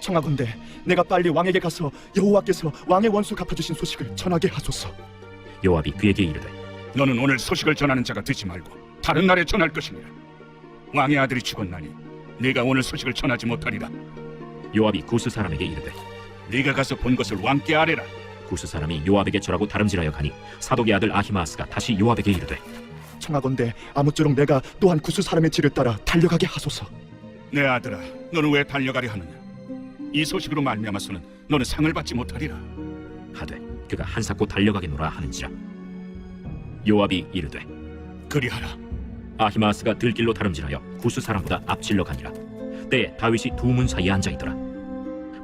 청하건대 내가 빨리 왕에게 가서 여호와께서 왕의 원수 갚아주신 소식을 전하게 하소서. 요압이 그에게 이르되 너는 오늘 소식을 전하는 자가 되지 말고 다른 날에 전할 것이니라. 왕의 아들이 죽었나니 네가 오늘 소식을 전하지 못하리라. 요압이 구스 사람에게 이르되 네가 가서 본 것을 왕께 아뢰라. 구스 사람이 요압에게 절하고 다름질하여 가니 사독의 아들 아히마아스가 다시 요압에게 이르되 청하건대 아무쪼록 내가 또한 구스 사람의 길을 따라 달려가게 하소서. 내 아들아, 너는 왜 달려가려 하느냐? 이 소식으로 말미암아서는 너는 상을 받지 못하리라. 하되 그가 한사코 달려가겠노라 하는지라. 요압이 이르되 그리하라. 아히마아스가 들길로 다름질하여 구스 사람보다 앞질러 가니라. 때에 다윗이 두 문 사이에 앉아있더라.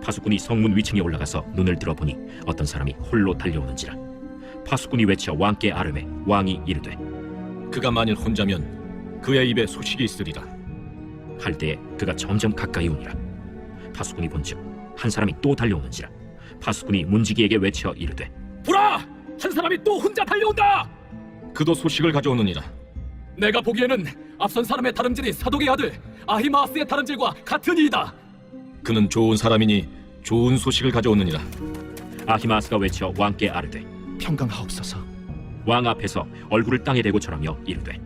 파수꾼이 성문 위층에 올라가서 눈을 들어보니 어떤 사람이 홀로 달려오는지라. 파수꾼이 외쳐 왕께 아뢰매 왕이 이르되 그가 만일 혼자면 그의 입에 소식이 있으리라. 할 때에 그가 점점 가까이 오니라. 파수꾼이 본즉 한 사람이 또 달려오는지라. 파수꾼이 문지기에게 외쳐 이르되 보라! 한 사람이 또 혼자 달려온다! 그도 소식을 가져오느니라. 내가 보기에는 앞선 사람의 다름질이 사독의 아들 아히마아스의 다름질과 같은 이이다. 그는 좋은 사람이니 좋은 소식을 가져오느니라. 아히마아스가 외쳐 왕께 아뢰되 평강하옵소서. 왕 앞에서 얼굴을 땅에 대고 절하며 이르되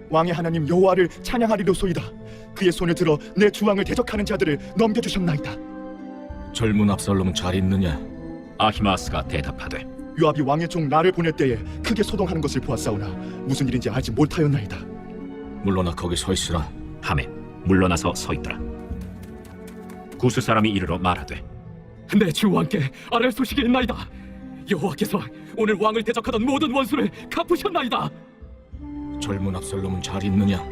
왕의 하나님 여호와를 찬양하리로소이다. 그의 손을 들어 내 주왕을 대적하는 자들을 넘겨주셨나이다. 젊은 압살롬은 잘 있느냐? 아히마아스가 대답하되 요압이 왕의 종 나를 보낼 때에 크게 소동하는 것을 보았사오나 무슨 일인지 알지 못하였나이다. 물러나 거기 서 있으라. 하매 물러나서 서 있더라. 구스 사람이 이르러 말하되 내 주 왕께 아랠 소식이 있나이다. 여호와께서 오늘 왕을 대적하던 모든 원수를 갚으셨나이다. 젊은 압살롬은 잘 있느냐?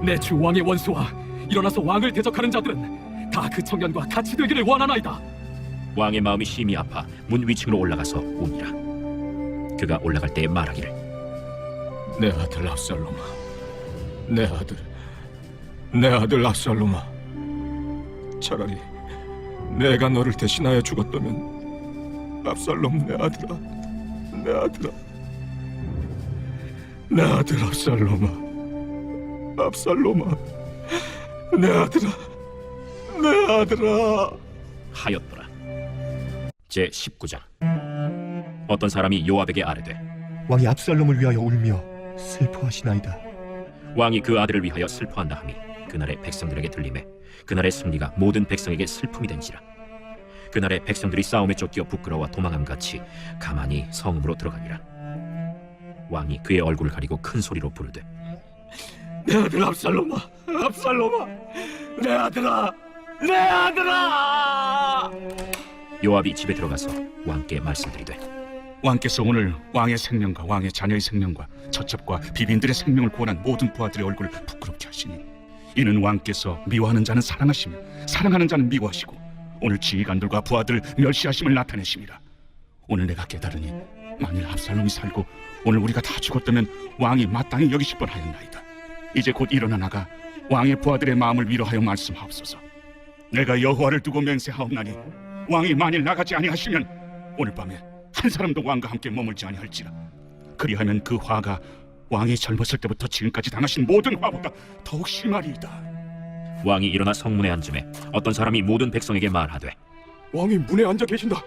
내 주 왕의 원수와 일어나서 왕을 대적하는 자들은 다 그 청년과 같이 되기를 원하나이다. 왕의 마음이 심히 아파 문 위층으로 올라가서 우니라. 그가 올라갈 때 말하기를 내 아들 압살롬아, 내 아들 압살롬아, 차라리 내가 너를 대신하여 죽었다면 압살롬 내 아들아, 내 아들 압살롬아, 내 아들아 하였더라. 제 19장. 어떤 사람이 요압에게 아뢰되 왕이 압살롬을 위하여 울며 슬퍼하시나이다. 왕이 그 아들을 위하여 슬퍼한다 하니 그날의 백성들에게 들리매 그날의 승리가 모든 백성에게 슬픔이 된지라. 그날의 백성들이 싸움에 쫓겨 부끄러워 도망함 같이 가만히 성읍으로 들어가니라. 왕이 그의 얼굴을 가리고 큰 소리로 부르되 내 아들 압살롬아, 내 아들아. 요압이 집에 들어가서 왕께 말씀드리되 왕께서 오늘 왕의 생명과 왕의 자녀의 생명과 처첩과 비빈들의 생명을 구원한 모든 부하들의 얼굴을 부끄럽게 하시니 이는 왕께서 미워하는 자는 사랑하시며 사랑하는 자는 미워하시고 오늘 지휘관들과 부하들 멸시하심을 나타내심이라. 오늘 내가 깨달으니 만일 압살롬이 살고 오늘 우리가 다 죽었다면 왕이 마땅히 여기실 뻔하였나이다. 이제 곧 일어나 나가 왕의 부하들의 마음을 위로하여 말씀하옵소서. 내가 여호와를 두고 맹세하옵나니 왕이 만일 나가지 아니하시면 오늘 밤에 한 사람도 왕과 함께 머물지 아니할지라. 그리하면 그 화가 왕이 젊었을 때부터 지금까지 당하신 모든 화보다 더욱 심하리이다. 왕이 일어나 성문에 앉음에 어떤 사람이 모든 백성에게 말하되 왕이 문에 앉아 계신다.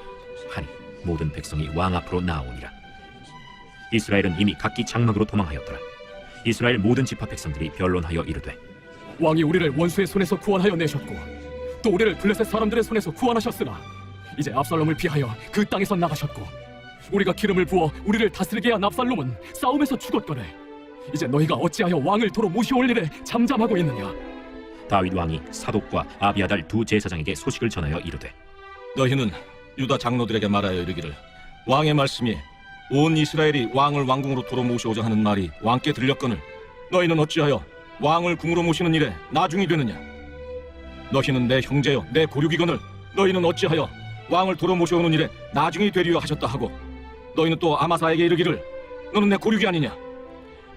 하니 모든 백성이 왕 앞으로 나오니라. 이스라엘은 이미 각기 장막으로 도망하였더라. 이스라엘 모든 지파 백성들이 변론하여 이르되 왕이 우리를 원수의 손에서 구원하여 내셨고 또 우리를 블레셋 사람들의 손에서 구원하셨으나 이제 압살롬을 피하여 그 땅에서 나가셨고 우리가 기름을 부어 우리를 다스리게 한 압살롬은 싸움에서 죽었거늘 이제 너희가 어찌하여 왕을 도로 모시올 일에 잠잠하고 있느냐. 다윗 왕이 사독과 아비아달 두 제사장에게 소식을 전하여 이르되 너희는 유다 장로들에게 말하여 이르기를 왕의 말씀이 온 이스라엘이 왕을 왕궁으로 도로 모시오자 하는 말이 왕께 들렸거늘 너희는 어찌하여 왕을 궁으로 모시는 일에 나중이 되느냐. 너희는 내 형제여 내 고륙이거늘 너희는 어찌하여 왕을 도로 모셔오는 일에 나중이 되리려 하셨다 하고 너희는 또 아마사에게 이르기를 너는 내 고륙이 아니냐.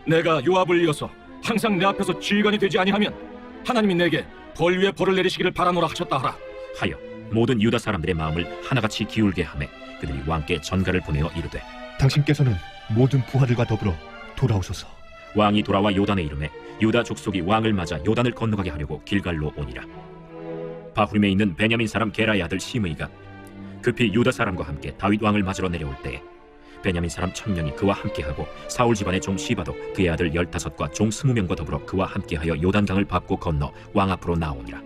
내가 요압을 이어서 항상 내 앞에서 지휘관이 되지 아니하면 하나님이 내게 벌 위에 벌을 내리시기를 바라노라 하셨다 하라 하여 모든 유다 사람들의 마음을 하나같이 기울게 하매 그들이 왕께 전가를 보내어 이르되 당신께서는 모든 부하들과 더불어 돌아오소서. 왕이 돌아와 요단에 이르매 유다 족속이 왕을 맞아 요단을 건너가게 하려고 길갈로 오니라. 바후림에 있는 베냐민 사람 게라의 아들 시므이가 급히 유다 사람과 함께 다윗 왕을 맞으러 내려올 때에 베냐민 사람 1000명이 그와 함께하고 사울 집안의 종 시바도 그의 아들 15과 종 20명과 더불어 그와 함께하여 요단강을 밟고 건너 왕 앞으로 나오니라.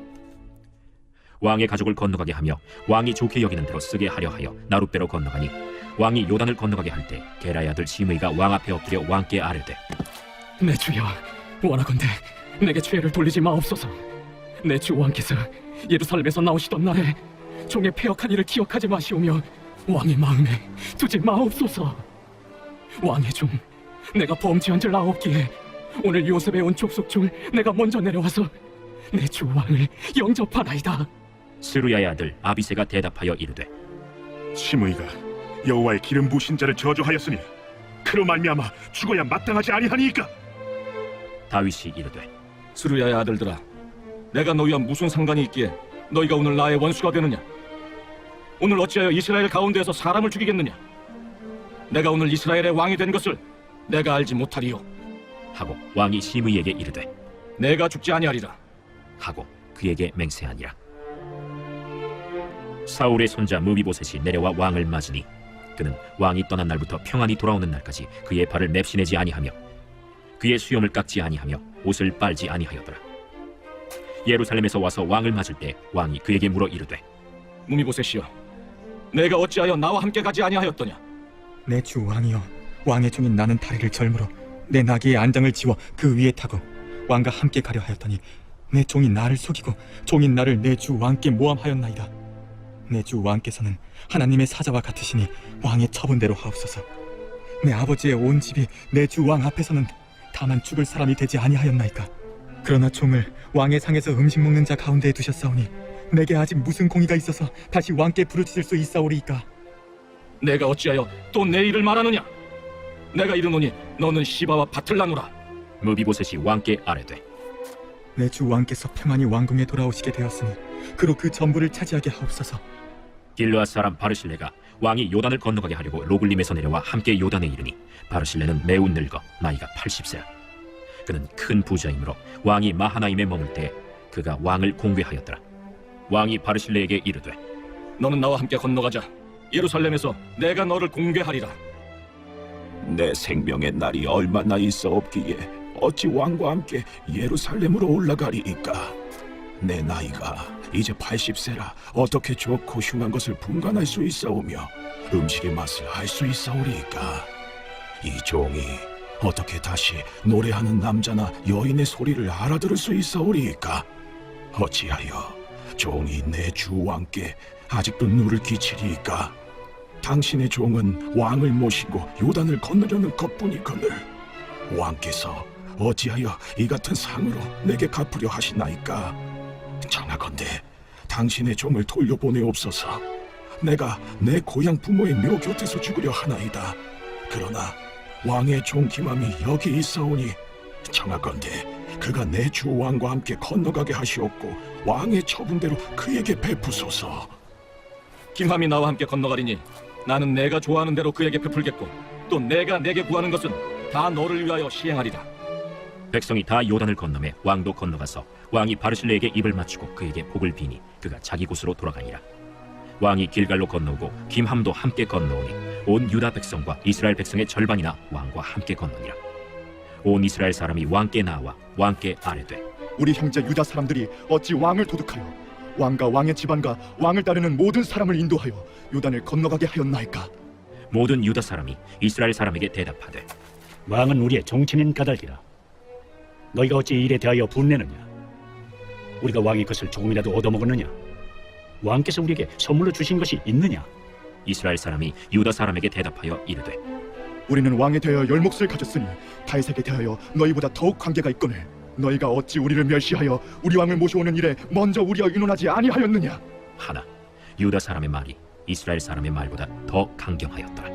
왕의 가족을 건너가게 하며 왕이 좋게 여기는 대로 쓰게 하려 하여 나룻배로 건너가니 왕이 요단을 건너가게 할 때 게라의 아들 시므이가 왕 앞에 엎드려 왕께 아뢰되 내 주여 원하건대 내게 죄를 돌리지 마옵소서. 내 주 왕께서 예루살렘에서 나오시던 날에 종의 패역한 일을 기억하지 마시오며 왕의 마음에 두지 마옵소서. 왕의 종 내가 범죄한 줄 아옵기에 오늘 요셉에 온 족속 중 내가 먼저 내려와서 내 주 왕을 영접하나이다. 스루야의 아들 아비새가 대답하여 이르되 시므이가 여호와의 기름 부으신 자를 저주하였으니 그로 말미암아 죽어야 마땅하지 아니하니이까. 다윗이 이르되 스루야의 아들들아 내가 너희와 무슨 상관이 있기에 너희가 오늘 나의 원수가 되느냐. 오늘 어찌하여 이스라엘 가운데에서 사람을 죽이겠느냐. 내가 오늘 이스라엘의 왕이 된 것을 내가 알지 못하리요 하고 왕이 시므이에게 이르되 내가 죽지 아니하리라 하고 그에게 맹세하니라. 사울의 손자 무비보셋이 내려와 왕을 맞으니 그는 왕이 떠난 날부터 평안히 돌아오는 날까지 그의 발을 맵시내지 아니하며 그의 수염을 깎지 아니하며 옷을 빨지 아니하였더라. 예루살렘에서 와서 왕을 맞을 때 왕이 그에게 물어 이르되 무미보셋이여 내가 어찌하여 나와 함께 가지 아니하였더냐. 내 주 왕이여, 왕의 종인 나는 다리를 절므로 내 나귀의 안장을 지워 그 위에 타고 왕과 함께 가려 하였더니 내 종이 나를 속이고 종인 나를 내 주 왕께 모함하였나이다. 내 주 왕께서는 하나님의 사자와 같으시니 왕의 처분대로 하옵소서. 내 아버지의 온 집이 내 주 왕 앞에서는 다만 죽을 사람이 되지 아니하였나이까. 그러나 종을 왕의 상에서 음식 먹는 자 가운데에 두셨사오니 내게 아직 무슨 공의가 있어서 다시 왕께 부르짖을 수 있사오리이까? 내가 어찌하여 또 내 일을 말하느냐? 내가 이르노니 너는 시바와 밭을 나누라. 무비보셋이 왕께 아뢰되 내 주 왕께서 평안히 왕궁에 돌아오시게 되었으니 그로 그 전부를 차지하게 하옵소서. 길르앗 사람 바르실레가 왕이 요단을 건너가게 하려고 로글림에서 내려와 함께 요단에 이르니 바르실레는 매우 늙어 나이가 80세라. 그는 큰 부자이므로 왕이 마하나임에 머물 때 그가 왕을 공개하였더라. 왕이 바르실레에게 이르되 너는 나와 함께 건너가자. 예루살렘에서 내가 너를 공개하리라. 내 생명의 날이 얼마나 있어 없기에 어찌 왕과 함께 예루살렘으로 올라가리이까? 내 나이가 이제 80세라 어떻게 좋고 흉한 것을 분간할 수 있사오며 음식의 맛을 알 수 있사오리이까? 이 종이 어떻게 다시 노래하는 남자나 여인의 소리를 알아들을 수 있사오리이까? 어찌하여 종이 내 주 왕께 아직도 누를 끼치리이까? 당신의 종은 왕을 모시고 요단을 건너려는 것뿐이거늘 왕께서 어찌하여 이 같은 상으로 내게 갚으려 하시나이까? 청하건대 당신의 종을 돌려보내옵소서. 내가 내 고향 부모의 묘 곁에서 죽으려 하나이다. 그러나 왕의 종 기맘이 여기 있사오니 청하건대 그가 내 주 왕과 함께 건너가게 하시옵고 왕의 처분대로 그에게 베푸소서. 김함이 나와 함께 건너가리니 나는 내가 좋아하는 대로 그에게 베풀겠고 또 내가 내게 구하는 것은 다 너를 위하여 시행하리라. 백성이 다 요단을 건너매 왕도 건너가서 왕이 바르실레에게 입을 맞추고 그에게 복을 비니 그가 자기 곳으로 돌아가니라. 왕이 길갈로 건너오고 김함도 함께 건너오니 온 유다 백성과 이스라엘 백성의 절반이나 왕과 함께 건너니라. 온 이스라엘 사람이 왕께 나와 왕께 아뢰되 우리 형제 유다 사람들이 어찌 왕을 도둑하여 왕과 왕의 집안과 왕을 따르는 모든 사람을 인도하여 요단을 건너가게 하였나이까? 모든 유다 사람이 이스라엘 사람에게 대답하되 왕은 우리의 정치인 까닭이라. 너희가 어찌 이 일에 대하여 분내느냐? 우리가 왕의 것을 조금이라도 얻어먹었느냐? 왕께서 우리에게 선물로 주신 것이 있느냐? 이스라엘 사람이 유다 사람에게 대답하여 이르되 우리는 왕에 대하여 열몫을 가졌으니 다윗에게 대하여 너희보다 더욱 관계가 있거늘 너희가 어찌 우리를 멸시하여 우리 왕을 모셔오는 일에 먼저 우리와 의논하지 아니하였느냐? 하나 유다 사람의 말이 이스라엘 사람의 말보다 더 강경하였더라.